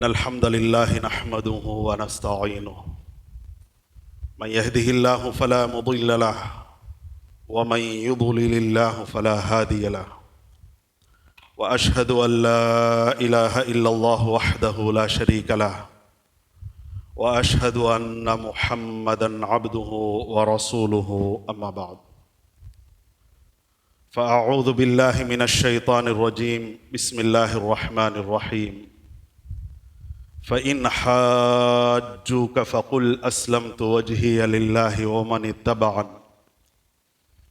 الحمد لله نحمده ونستعينه من يهده الله فلا مضل له ومن يضلل الله فلا هادي له وأشهد أن لا إله إلا الله وحده لا شريك له وأشهد أن محمدا عبده ورسوله أما بعد فأعوذ بالله من الشيطان الرجيم بسم الله الرحمن الرحيم فإن حاجوك فقل أسلمت وجهي لله ومن اتبعني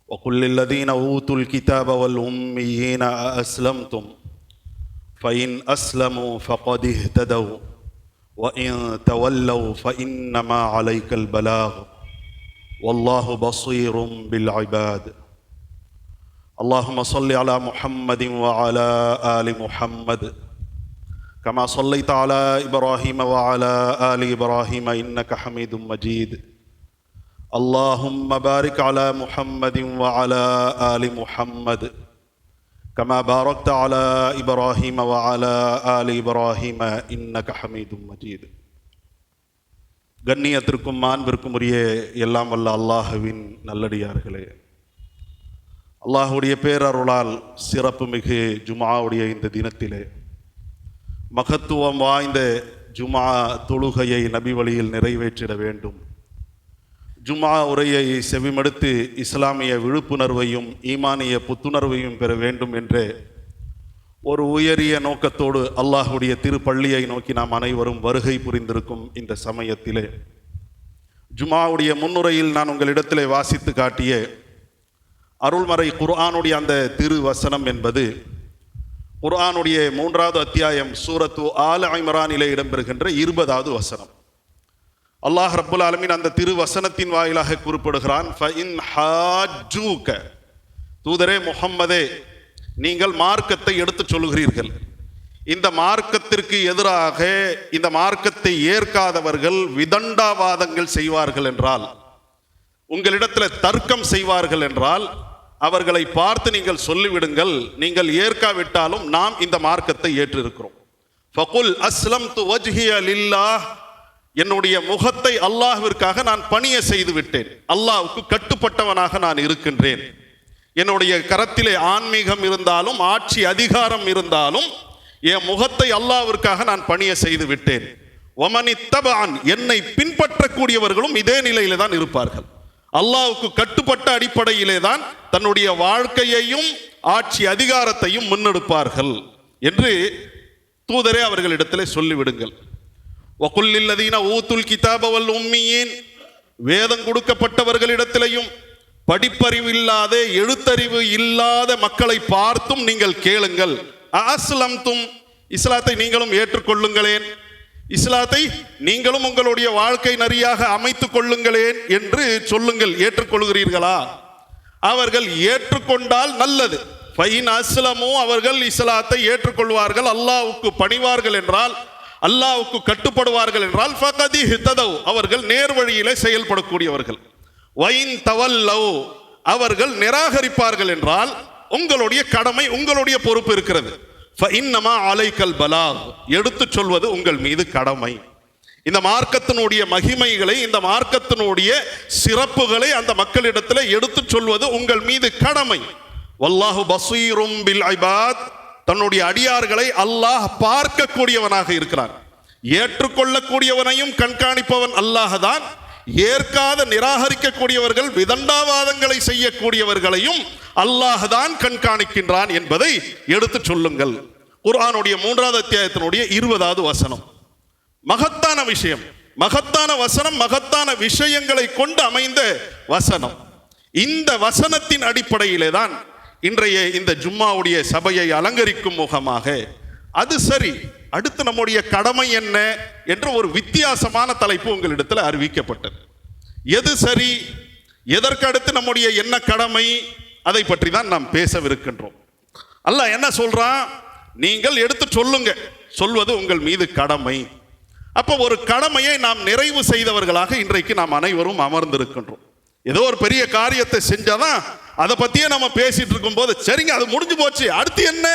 وقل للذين أوتوا الكتاب والأميين أأسلمتم فإن أسلموا فقد اهتدوا وإن تولوا فإنما عليك البلاغ والله بصير بالعباد اللهم صل على محمد وعلى آل محمد كما صليت على إبراهيم وعلى آل إبراهيم إنك حميد مجيد اللهم بارك على محمد وعلى آل محمد كما باركت على إبراهيم وعلى آل إبراهيم إنك حميد مجيد. கண்ணியத்திற்கும் மாண்பிற்கும் உரிய எல்லாம் வல்ல அல்லாஹ்வின் நல்லடியார்களே, அல்லாஹ்வுடைய பேரருளால் சிறப்பு மிகு ஜும்ஆவுடைய இந்த தினத்திலே மகத்துவம் வாய்ந்த ஜும்ஆ தொழுகையை நபி வழியில் நிறைவேற்றிட வேண்டும். ஜும்ஆ உரையை செவிமடுத்து இஸ்லாமிய விழிப்புணர்வையும் ஈமானிய புத்துணர்வையும் பெற வேண்டும் என்ற ஒரு உயரிய நோக்கத்தோடு அல்லாஹ்வுடைய திருப்பள்ளியை நோக்கி நாம் அனைவரும் வருகை புரிந்திருக்கும் இந்த சமயத்திலே ஜும்ஆவுடைய முன்னுரையில் நான் உங்களிடத்திலே வாசித்து காட்டிய அருள்மறை குர்ஆனுடைய அந்த திருவசனம் என்பது குர்ஆனுடைய 3வது அத்தியாயம் சூரத்து ஆல் இம்ரானிலே இடம்பெறுகின்ற 20வது வசனம். அல்லாஹ் ரப்புல் ஆலமீன் அந்த திருவசனத்தின் வாயிலாக குறிப்பிடுகிறான், ஃபஇன் ஹாஜூக, தூதரே முஹம்மதே, நீங்கள் மார்க்கத்தை எடுத்துச் சொல்கிறீர்கள். இந்த மார்க்கத்திற்கு எதிராக இந்த மார்க்கத்தை ஏற்காதவர்கள் விதண்டாவாதங்கள் செய்வார்கள் என்றால், உங்களிடத்தில் தர்க்கம் செய்வார்கள் என்றால் அவர்களை பார்த்து நீங்கள் சொல்லிவிடுங்கள், நீங்கள் ஏற்காவிட்டாலும் நாம் இந்த மார்க்கத்தை ஏற்றிருக்கிறோம். ஃபகுல் அஸ்லம்து வஜ்ஹிய லில்லாஹ், என்னுடைய முகத்தை அல்லாஹ்விற்காக நான் பணிய செய்து விட்டேன், அல்லாஹ்வுக்கு கட்டுப்பட்டவனாக நான் இருக்கின்றேன். என்னுடைய கரத்திலே ஆன்மீகம் இருந்தாலும் ஆட்சி அதிகாரம் இருந்தாலும் என் முகத்தை அல்லாஹ்விற்காக நான் பணிய செய்து விட்டேன். வமன் இத்தபஅன், என்னை பின்பற்றக்கூடியவர்களும் இதே நிலையிலே தான் இருப்பார்கள். அல்லாஹ்வுக்கு கட்டுப்பட்ட அடிப்படையிலே தான் தன்னுடைய வாழ்க்கையையும் ஆட்சி அதிகாரத்தையும் முன்னெடுப்பார்கள் என்று தூதரே அவர்களிடத்திலே சொல்லிவிடுங்கள். வகுல் லில்லதீன ஊத்துல் கிதாப வல் உம்மீயின், வேதம் கொடுக்கப்பட்டவர்களிடத்திலேயும் படிப்பறிவு இல்லாத எழுத்தறிவு இல்லாத மக்களை பார்த்தும் நீங்கள் கேளுங்கள், அஸ்லம்தும், இஸ்லாத்தை நீங்களும் ஏற்றுக்கொள்ளுங்களேன், இஸ்லாத்தை நீங்களும் உங்களுடைய வாழ்க்கை நெறியாக அமைத்துக் கொள்ளுங்களேன் என்று சொல்லுங்கள். ஏற்றுக்கொள்கிறீர்களா? அவர்கள் ஏற்றுக்கொண்டால் நல்லது. ஃபைன் அஸ்லமு, அவர்கள் இஸ்லாத்தை ஏற்றுக்கொள்வார்கள், அல்லாஹ்வுக்கு பணிவார்கள் என்றால், அல்லாஹ்வுக்கு கட்டுப்படுவார்கள் என்றால், ஃபகதி ஹிததவ், அவர்கள் நேர்வழியிலே செயல்படக்கூடியவர்கள். வைன் தவல்லவ், அவர்கள் நிராகரிப்பார்கள் என்றால் உங்களுடைய கடமை, உங்களுடைய பொறுப்பு இருக்கிறது. ஃபஇன்னமா அலைக்கல் பலாக், எடுத்துச் சொல்வது உங்கள் மீது கடமை. இந்த மார்க்கத்தினுடைய மகிமைகளை, இந்த மார்க்கத்தினுடைய சிறப்புகளை அந்த மக்களிடத்தில் எடுத்துச் சொல்வது உங்கள் மீது கடமை. வல்லாஹு பஸீரும் பில் இபாத், தன்னுடைய அடியார்களை அல்லாஹ் பார்க்கக்கூடியவனாக இருக்கிறான். ஏற்றுக்கொள்ளக்கூடியவனையும் கண்காணிப்பவன் அல்லாஹ் தான். ஏற்காத நிராகரிக்கக்கூடியவர்கள் விதண்டாவாதங்களை செய்யக்கூடியவர்களையும் அல்லாஹ் தான் கண்காணிக்கின்றான் என்பதை எடுத்துச் சொல்லுங்கள். குர்ஆனுடைய 3வது அத்தியாயத்தினுடைய 20வது வசனம். மகத்தான விஷயம், மகத்தான வசனம், மகத்தான விஷயங்களை கொண்டு அமைந்த வசனம். இந்த வசனத்தின் அடிப்படையிலே தான் இன்றைய இந்த ஜும்மாவுடைய சபையை அலங்கரிக்கும் முகமாக, அது சரி, அடுத்து நம்முடைய கடமை என்ன என்ற ஒரு வித்தியாசமான தலைப்பு உங்களிடத்தில் அறிவிக்கப்பட்டது. எது சரி, எதற்கு அடுத்து நம்முடைய என்ன கடமை, அதை பற்றி தான் நாம் பேசவிருக்கின்றோம். அல்லாஹ் என்ன சொல்றான்? நீங்கள் எடுத்து சொல்லுங்க, சொல்வது உங்கள் மீது கடமை. அப்போ ஒரு கடமையை நாம் நிறைவு செய்தவர்களாக இன்றைக்கு நாம் அனைவரும் அமர்ந்திருக்கின்றோம். ஏதோ ஒரு பெரிய காரியத்தை செஞ்சாதான் அதை பத்தியே நம்ம பேசிட்டு இருக்கும் போது, சரிங்க அது முடிஞ்சு போச்சு, அடுத்து என்ன?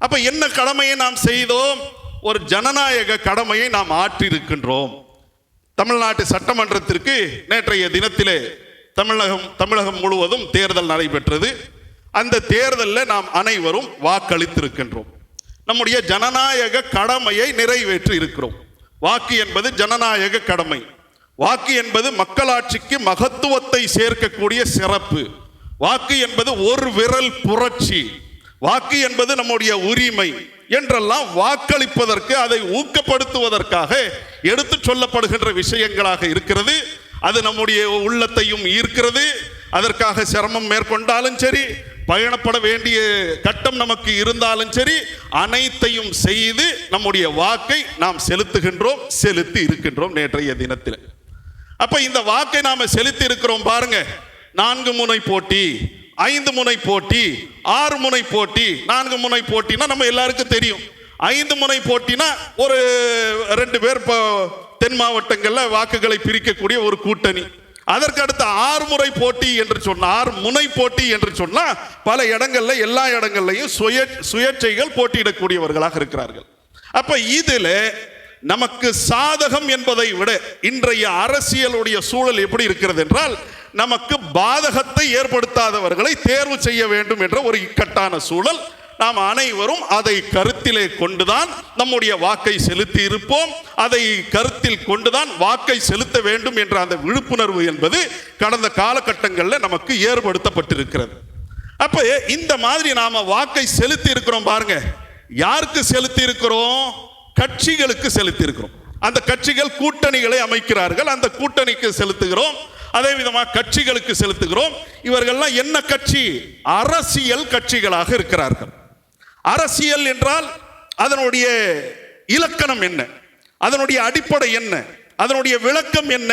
அப்ப என்ன கடமையை நாம் செய்தோம்? ஒரு ஜனநாயக கடமையை நாம் ஆற்றியிருக்கின்றோம். தமிழ்நாட்டு சட்டமன்றத்திற்கு நேற்றைய தினத்திலே தமிழகம் முழுவதும் தேர்தல் நடைபெற்றது. அந்த தேர்தலில் நாம் அனைவரும் வாக்களித்திருக்கின்றோம். நம்முடைய ஜனநாயக கடமையை நிறைவேற்றி இருக்கிறோம். வாக்கு என்பது ஜனநாயக கடமை. வாக்கு என்பது மக்களாட்சிக்கு மகத்துவத்தை சேர்க்கக்கூடிய சிறப்பு. வாக்கு என்பது ஒரு விரல் புரட்சி. வாக்கு என்பது நம்முடைய உரிமை என்றெல்லாம் வாக்களிப்பதற்கு, அதை ஊக்கப்படுத்துவதற்காக எடுத்து சொல்லப்படுகின்ற விஷயங்களாக இருக்கிறது. அது நம்முடைய உள்ளத்தையும் ஈர்க்கிறது. அதற்காக சிரமம் மேற்கொண்டாலும் சரி, பயணப்பட வேண்டிய கட்டம் நமக்கு இருந்தாலும் சரி, அனைத்தையும் செய்து நம்முடைய வாக்கை நாம் செலுத்துகின்றோம், செலுத்தி இருக்கின்றோம் நேற்றைய தினத்தில். அப்ப இந்த வாக்கை நாம செலுத்தி இருக்கிறோம் பாருங்க. 4 முனை போட்டி, 5 முனை போட்டி, 6 முனை போட்டி. 4 முனை போட்டினா நம்ம எல்லாருக்கும் தெரியும். 5 முனை போட்டினா ஒரு 2 பேர் தென் மாவட்டங்களில் வாக்குகளை பிரிக்கக்கூடிய ஒரு கூட்டணி. அதற்கு அடுத்த 6 முறை போட்டி என்று சொன்னால், 6 முனை போட்டி என்று சொன்னால், பல இடங்கள்ல எல்லா இடங்கள்லையும் சுயேட்சைகள் போட்டியிடக்கூடியவர்களாக இருக்கிறார்கள். அப்ப இதுல நமக்கு சாதகம் என்பதை விட இன்றைய அரசியலுடைய சூழல் எப்படி இருக்கிறது என்றால், நமக்கு பாதகத்தை ஏற்படுத்தாதவர்களை தேர்வு செய்ய வேண்டும் என்ற ஒரு இக்கட்டான சூழல். நாம் அனைவரும் அதை கருத்திலே கொண்டுதான் நம்முடைய வாக்கை செலுத்தி இருப்போம். அதை கருத்தில் கொண்டுதான் வாக்கை செலுத்த வேண்டும் என்ற அந்த விழிப்புணர்வு என்பது கடந்த காலகட்டங்களில் நமக்கு ஏற்படுத்தப்பட்டிருக்கிறது. அப்ப இந்த மாதிரி நாம வாக்கை செலுத்தி இருக்கிறோம் பாருங்க. யாருக்கு செலுத்தி இருக்கிறோம்? கட்சிகளுக்கு செலுத்தி இருக்கிறோம். அந்த கட்சிகள் கூட்டணிகளை அமைக்கிறார்கள், அந்த கூட்டணிக்கு செலுத்துகிறோம். அதே விதமாக கட்சிகளுக்கு செலுத்துகிறோம். இவர்கள்லாம் என்ன கட்சி? அரசியல் கட்சிகளாக இருக்கிறார்கள். அரசியல் என்றால் அதனுடைய இலக்கணம் என்ன, அதனுடைய அடிப்படை என்ன, அதனுடைய விளக்கம் என்ன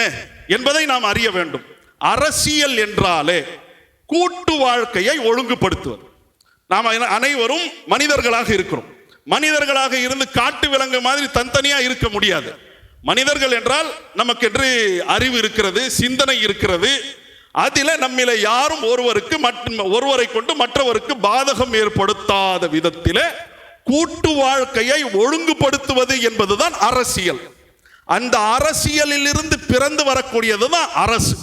என்பதை நாம் அறிய வேண்டும். அரசியல் என்றாலே கூட்டு வாழ்க்கையை ஒழுங்குபடுத்துவது. நாம் அனைவரும் மனிதர்களாக இருக்கிறோம். மனிதர்களாக இருந்து காட்டு விலங்கு மாதிரி தனித்தனியா இருக்க முடியாது. மனிதர்கள் என்றால் நமக்கு என்று அறிவு இருக்கிறது, சிந்தனை இருக்கிறது. அதில் நம்மில யாரும் ஒருவரை கொண்டு மற்றவருக்கு பாதகம் ஏற்படுத்தாத விதத்தில் கூட்டு வாழ்க்கையை ஒழுங்குபடுத்துவது என்பதுதான் அரசியல். அந்த அரசியலில் இருந்து பிறந்து வரக்கூடியதுதான் அரசு.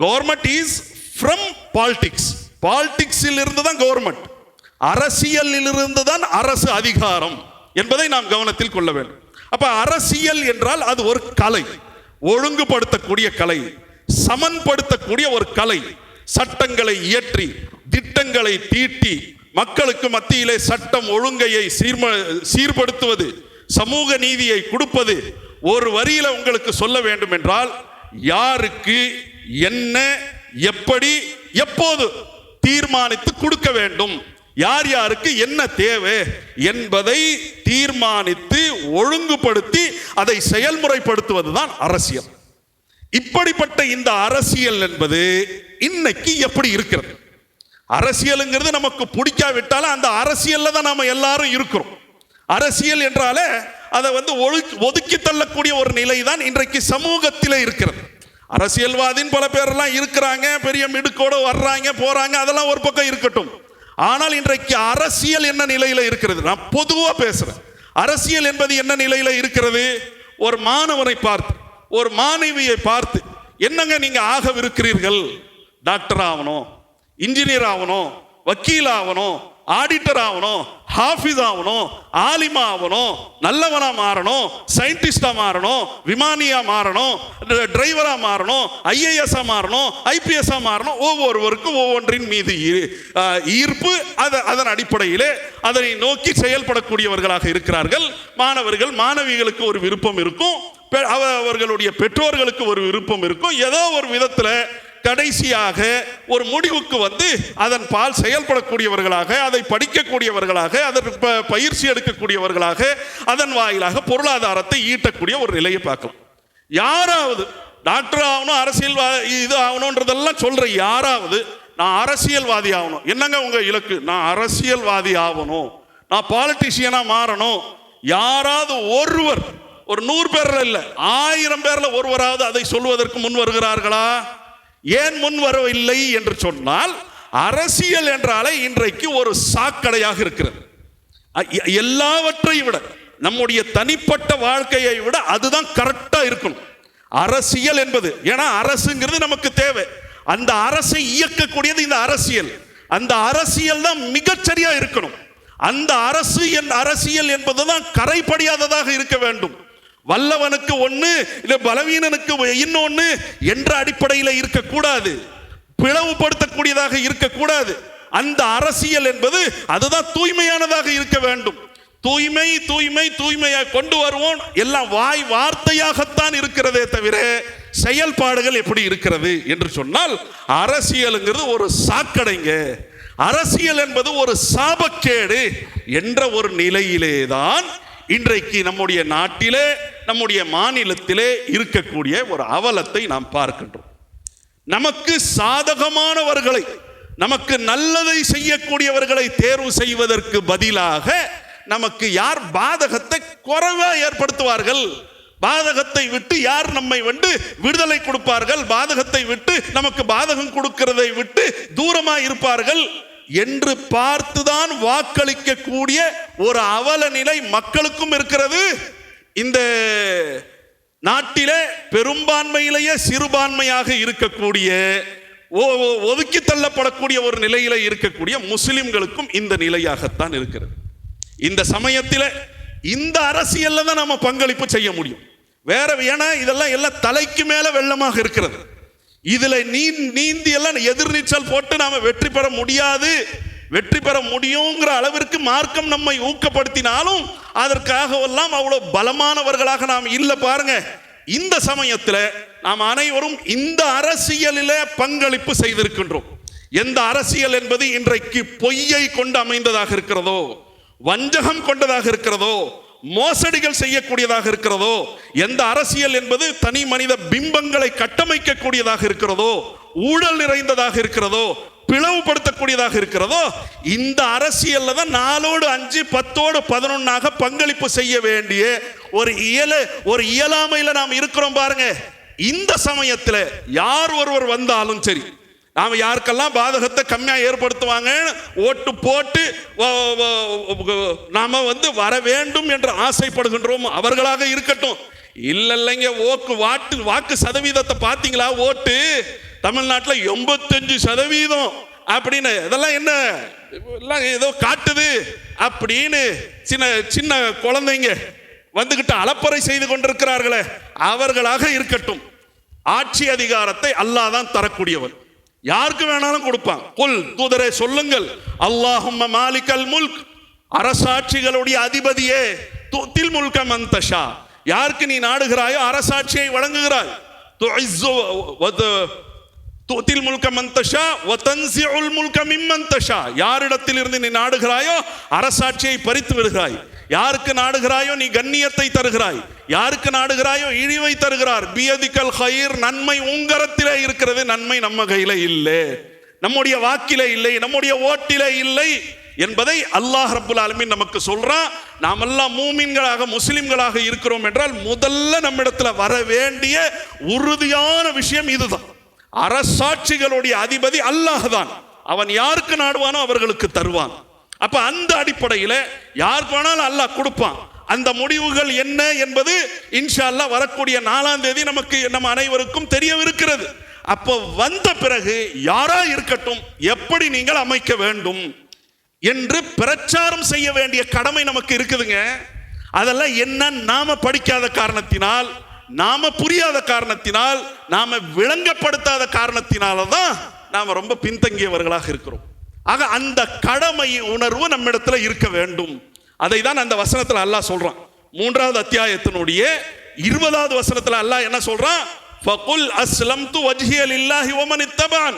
Government is from politics. பாலிடிக்ஸில் இருந்து தான் கவர்மெண்ட். அரசியலில் இருந்து தான் அரசு அதிகாரம் என்பதை நாம் கவனத்தில் கொள்ள வேண்டும். அப்ப அரசியல் என்றால் அது ஒரு கலை, ஒழுங்குபடுத்தக்கூடிய கலை, சமன்படுத்தக்கூடிய ஒரு கலை. சட்டங்களை இயற்றி, திட்டங்களை தீட்டி, மக்களுக்கு மத்தியிலே சட்டம் ஒழுங்கையை சீர்படுத்துவது, சமூக நீதியை கொடுப்பது. ஒரு வரியில உங்களுக்கு சொல்ல வேண்டும் என்றால், யாருக்கு என்ன, எப்படி, எப்போது தீர்மானித்து கொடுக்க வேண்டும், யார் யாருக்கு என்ன தேவை என்பதை தீர்மானித்து ஒழுங்குபடுத்தி அதை செயல்முறைப்படுத்துவதுதான் அரசியல். இப்படிப்பட்ட இந்த அரசியல் என்பது இன்னைக்கு எப்படி இருக்கிறது? அரசியலுங்கிறது நமக்கு பிடிக்காவிட்டாலும் அந்த அரசியல்ல தான் நாம எல்லாரும் இருக்கிறோம். அரசியல் என்றாலே அதை ஒதுக்கி தள்ளக்கூடிய ஒரு நிலை தான் இன்றைக்கு சமூகத்திலே இருக்கிறது. அரசியல்வாதின் பல பேரெல்லாம் இருக்கிறாங்க, பெரிய மிடுக்கோடு வர்றாங்க போறாங்க, அதெல்லாம் ஒரு பக்கம் இருக்கட்டும். ஆனால் இன்றைக்கு அரசியல் என்ன நிலையில இருக்கிறது? நான் பொதுவா பேசுறேன். அரசியல் என்பது என்ன நிலையில இருக்கிறது? ஒரு மாணவனை பார்த்து, ஒரு மாணவியை பார்த்து, என்னங்க நீங்க ஆகவிருக்கிறீர்கள்? டாக்டர் ஆகணும், இன்ஜினியர் ஆகணும், வக்கீல் ஆகணும், ஆடிட்டர் ஆகணும், ஹாஃபிஸ் ஆகணும், ஆலிமா ஆகணும், நல்லவனா மாறணும், சயின்டிஸ்டா மாறணும், விமானியா மாறணும், டிரைவரா மாறணும், ஐஏஎஸ் மாறணும், ஐபிஎஸ் மாறணும். ஒவ்வொருவருக்கும் ஒவ்வொன்றின் மீது ஈர்ப்பு, அதன் அடிப்படையிலே அதனை நோக்கி செயல்படக்கூடியவர்களாக இருக்கிறார்கள். மாணவர்கள் மாணவிகளுக்கு ஒரு விருப்பம் இருக்கும், அவர்களுடைய பெற்றோர்களுக்கு ஒரு விருப்பம் இருக்கும். ஏதோ ஒரு விதத்தில் கடைசியாக ஒரு முடிவுக்கு அதன் பால் செயல்படக்கூடியவர்களாக, அதை படிக்கக்கூடியவர்களாக, அதற்கு பயிற்சி எடுக்கக்கூடியவர்களாக, அதன் வாயிலாக பொருளாதாரத்தை ஈட்டக்கூடிய ஒரு நிலையை பார்க்கலாம். யாராவது டாக்டர் ஆகணும், அரசியல்வாதி இது ஆகணும்ன்றதெல்லாம் சொல்ற யாராவது நான் அரசியல்வாதி ஆகணும், என்னங்க உங்க இலக்கு? நான் அரசியல்வாதி ஆகணும், நான் பாலிட்டிஷியனா மாறணும், யாராவது ஒருவர், ஒரு 100 பேர்ல இல்ல 1000 பேர்ல ஒருவராவது அதை சொல்வதற்கு முன் வருகிறார்களா? ஏன் முன் வரவில்லை என்று சொன்னால், அரசியல் என்றாலே இன்றைக்கு ஒரு சாக்கடையாக இருக்கிறது. எல்லாவற்றையும் விட நம்முடைய தனிப்பட்ட வாழ்க்கையை விட அதுதான் கரெக்டா இருக்கணும் அரசியல் என்பது. ஏன்னா அரசுங்கிறது நமக்கு தேவை. அந்த அரசை இயக்கக்கூடியது இந்த அரசியல். அந்த அரசியல் தான் மிகச்சரியா இருக்கணும். அந்த அரசியல் என்பதுதான் கரைபடியாததாக இருக்க வேண்டும். வல்லவனுக்கு ஒண்ணு இல்ல பலவீனனுக்கு இன்னொன்னு என்ற அடிப்படையில் இருக்கக்கூடாது. பிளவுபடுத்தக்கூடியதாக இருக்கக்கூடாது. அந்த அரசியல் என்பது அதுதான் தூய்மையானதாக இருக்க வேண்டும். தூய்மை தூய்மை தூய்மையை கொண்டு வருவோம். எல்லாம் வாய் வார்த்தையாகத்தான் இருக்கிறதே தவிர செயல்பாடுகள் எப்படி இருக்கிறது என்று சொன்னால் அரசியலுங்கிறது ஒரு சாக்கடைங்க. அரசியல் என்பது ஒரு சாபக்கேடு என்ற ஒரு நிலையிலேதான் இன்றைக்கு நம்முடைய நாட்டிலே நம்முடைய மாநிலத்திலே இருக்கக்கூடிய ஒரு அவலத்தை நாம் பார்க்கின்றோம். நமக்கு சாதகமானவர்களை, நமக்கு நல்லதை செய்யக்கூடியவர்களை தேர்வு செய்வதற்கு பதிலாக நமக்கு யார் பாதகத்தை குறைவா ஏற்படுத்துவார்கள், பாதகத்தை விட்டு யார் நம்மை விடுதலை கொடுப்பார்கள், பாதகத்தை விட்டு நமக்கு பாதகம் கொடுக்கிறதை விட்டு தூரமா இருப்பார்கள் என்று பார்த்துதான் வாக்களிக்கக்கூடிய ஒரு அவல நிலை மக்களுக்கும் இருக்கிறது. இந்த நாட்டிலே பெரும்பான்மையிலேயே சிறுபான்மையாக இருக்கக்கூடிய ஒதுக்கி தள்ளப்படக்கூடிய ஒரு நிலையில இருக்கக்கூடிய முஸ்லிம்களுக்கும் இந்த நிலையாகத்தான் இருக்கிறது. இந்த சமயத்தில் இந்த அரசியல்ல தான் நம்ம பங்களிப்பு செய்ய முடியும். வேற ஏன்னா இதெல்லாம் எல்லாம் தலைக்கு மேல வெள்ளமாக இருக்கிறது. இதுல நீந்தி எல்லாம் எதிர்நீச்சல் போட்டு நாம வெற்றி பெற முடியாது. வெற்றி பெற முடியுங்கிற அளவிற்கு மார்க்கம் நம்மை ஊக்கப்படுத்தினாலும் அதற்காக எல்லாம் அவ்வளவு பலமானவர்களாக நாம் இல்லை. பாருங்க, இந்த சமயத்தில் நாம் அனைவரும் இந்த அரசியலிலே பங்களிப்பு செய்திருக்கின்றோம். எந்த அரசியல் என்பது இன்றைக்கு பொய்யை கொண்டு அமைந்ததாக இருக்கிறதோ, வஞ்சகம் கொண்டதாக இருக்கிறதோ, மோசடிகள் செய்யக்கூடியதாக இருக்கிறதோ, எந்த அரசியல் என்பது தனி மனித பிம்பங்களை கட்டமைக்கக்கூடியதாக இருக்கிறதோ, ஊழல் நிறைந்ததாக இருக்கிறதோ, பிளவுபடுத்தக்கூடியதாக இருக்கிறதோ, இந்த அரசியல்ல தான் 4ஓடு 5 10ஓடு 11ஆக பங்களிப்பு செய்ய வேண்டிய ஒரு இயலாமையில நாம் இருக்கிறோம். பாருங்க, இந்த சமயத்தில் யார் ஒருவர் வந்தாலும் சரி, நாம யாருக்கெல்லாம் பாதகத்தை கம்மியா ஏற்படுத்துவாங்க ஓட்டு போட்டு நாம வர வேண்டும் என்று ஆசைப்படுகின்றோம் அவர்களாக இருக்கட்டும். இல்லைங்க, வாக்கு சதவீதத்தை பார்த்தீங்களா? ஓட்டு தமிழ்நாட்டில் 85% அப்படின்னு, இதெல்லாம் என்ன ஏதோ காட்டுது அப்படின்னு சின்ன சின்ன குழந்தைங்க வந்துகிட்டு அலப்பறை செய்து கொண்டிருக்கிறார்களே, அவர்களாக இருக்கட்டும். ஆட்சி அதிகாரத்தை அல்லாஹ் தான் தரக்கூடியவன், யாருக்கு வேணாலும் கொடுப்பான். குல், தூதரே சொல்லுங்கள், அல்லாஹும்ம மாலிகல் முல்க், அரசாட்சிகளுடைய அதிபதியே, துத்தில் முல்க மன் தஷா, யாருக்கு நீ நாடுகிறாயோ அரசாட்சியை வழங்குகிறாய். துத்தில் முல்க மன் தஷா வ தன்ஸிஉல் முல்க மிம்மன் தஷா, யாரிடத்தில் இருந்து நீ நாடுகிறாயோ அரசாட்சியை பறித்து விடுகிறாய். யாருக்கு நாடுகிறாயோ நீ கண்ணியத்தை தருகிறாய், யாருக்கு நாடுகிறாயோ இழிவை தருகிறார். பியதிகல் கைர், நன்மை உங்கரத்திலே இருக்கிறது, நன்மை நம்ம கையில இல்லை, நம்முடைய வாக்கிலே இல்லை, நம்முடைய ஓட்டிலே இல்லை என்பதை அல்லாஹ் ரப்புல் ஆலமீன் நமக்கு சொல்றான். நாம் எல்லாம் மூமின்களாக முஸ்லிம்களாக இருக்கிறோம் என்றால் முதல்ல நம்மிடத்துல வர வேண்டிய உறுதியான விஷயம் இதுதான். அரசாட்சிகளுடைய அதிபதி அல்லாஹ் தான், அவன் யாருக்கு நாடுவானோ அவர்களுக்கு தருவான். அப்ப அந்த அடிப்படையில் யாருக்கு வேணாலும் அல்லாஹ் கொடுப்பான். அந்த முடிவுகள் என்ன என்பது இன்ஷா அல்லாஹ் வரக்கூடிய 4ஆம் தேதி நமக்கு நம்ம அனைவருக்கும் தெரியவிருக்கிறது. அப்போ வந்த பிறகு யாரா இருக்கட்டும், எப்படி நீங்கள் அமைக்க வேண்டும் என்று பிரச்சாரம் செய்ய வேண்டிய கடமை நமக்கு இருக்குதுங்க. அதெல்லாம் என்ன, நாம படிக்காத காரணத்தினால், நாம புரியாத காரணத்தினால், நாம விளங்கப்படுத்தாத காரணத்தினாலதான் நாம ரொம்ப பின்தங்கியவர்களாக இருக்கிறோம். ஆக அந்த கடமை உணர்வு நம்மிடத்துல இருக்க வேண்டும். அதை தான் அந்த வசனத்துல அல்லாஹ் சொல்றான். 3வது அத்தியாயத்தினுடைய 20வது வசனத்துல அல்லாஹ் என்ன சொல்றான்? ஃபகுல் அஸ்லம்து வஜ்ஹிய லில்லாஹி வ மன் இத்தபான்,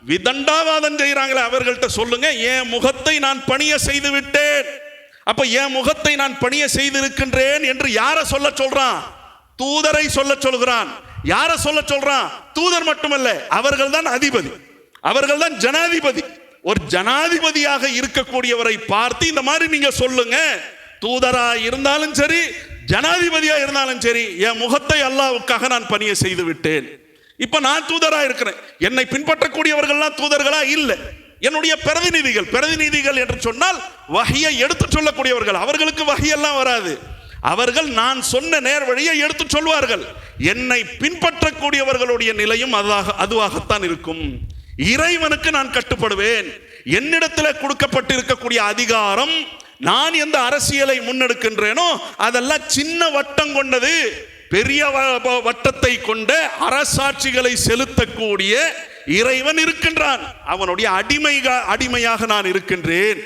விதண்டாவாதம் செய்றாங்களே அவர்கள்ட்ட சொல்லுங்க, என் முகத்தை நான் பணிய செய்து விட்டேன். அப்ப என் முகத்தை நான் பணிய செய்திருக்கின்றேன் என்று யாரை சொல்ல சொல்றான்? தூதரை சொல்ல சொல்கிறான். யாரை சொல்ல சொல்றான்? தூதர் மட்டுமல்ல, அவர்கள் தான் அதிபதி, அவர்கள் தான் ஜனாதிபதி. ஒரு ஜனாதிபதியாக இருக்கக்கூடியவரை பார்த்து இந்த மாதிரி நீங்க சொல்லுங்க, தூதரா இருந்தாலும் சரி ஜனாதிபதியா இருந்தாலும் சரி, என் முகத்தை அல்லாஹ்வுக்காக நான் பணிய செய்து விட்டேன். இப்ப நான் தூதரா இருக்கிறேன், என்னை பின்பற்றக்கூடியவர்கள்லாம் தூதர்களா இல்லை. என்னுடைய பிரதிநிதிகள் என்று சொன்னால் வஹியை எடுத்து சொல்லக்கூடியவர்கள். அவர்களுக்கு வஹியெல்லாம் வராது. அவர்கள் நான் சொன்ன நேர் வழியை எடுத்து சொல்வார்கள். என்னை பின்பற்றக்கூடியவர்களுடைய நிலையும் அதுவாகத்தான் இருக்கும். இறைவனுக்கு நான் கட்டுப்படுவேன். என்னிடத்தில் கொடுக்கப்பட்டிருக்கக்கூடிய அதிகாரம், நான் எந்த அரசியலை முன்னெடுக்கின்றேனோ அதெல்லாம் சின்ன வட்டம் கொண்டது. பெரிய வட்டத்தை கொண்ட அரசாட்சிகளை செலுத்தக்கூடிய இறைவன் இருக்கின்றான். அவனுடைய அடிமையாக நான் இருக்கின்றேன்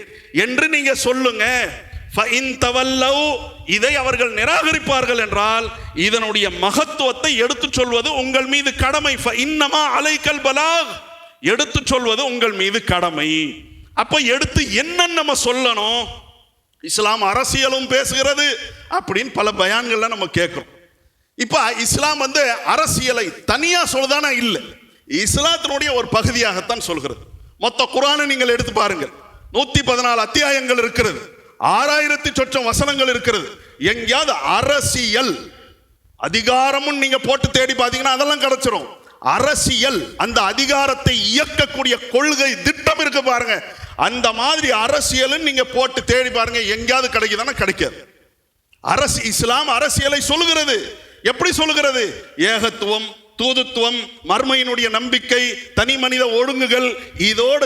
என்று நீங்க சொல்லுங்க. இதை அவர்கள் நிராகரிப்பார்கள் என்றால் இதனுடைய மகத்துவத்தை எடுத்து சொல்வது உங்கள் மீது கடமை. அலைக்கல் பலாக், எடுத்து சொல்வது உங்கள் மீது கடமை. அப்ப எடுத்து என்ன நம்ம சொல்லணும்? இஸ்லாம் அரசியலும் பேசுகிறது அப்படின்னு பல பயான்கள்ல நம்ம கேட்கிறோம். இப்ப இஸ்லாம் அரசியலை தனியா சொல்லுதானா? இல்லை, இஸ்லாத்தினுடைய ஒரு பகுதியாகத்தான் சொல்கிறது. மொத்த குர்ஆனை நீங்கள் எடுத்து பாருங்கள். 114 அத்தியாயங்கள் இருக்கிறது, 6000 சொச்சம் வசனங்கள் இருக்கிறது. எங்கேயாவது அரசியல் அதிகாரமும் நீங்க போட்டு தேடி பார்த்தீங்கன்னா அதெல்லாம் கிடைச்சிரும். அரசியல், அந்த அதிகாரத்தை இயக்கக்கூடிய கொள்கை திட்டம் இருக்கு பாருங்க, அந்த மாதிரி அரசியல் நீங்க போட்டு தேடி பாருங்க, எங்கேயாவது கிடைக்குதானா? கிடைக்காது. இஸ்லாம் அரசியலை சொல்லுகிறது. எப்படி சொல்லுகிறது? ஏகத்துவம், தூதுத்துவம், மர்மையினுடைய நம்பிக்கை, தனி மனித ஒழுங்குகள், இதோடு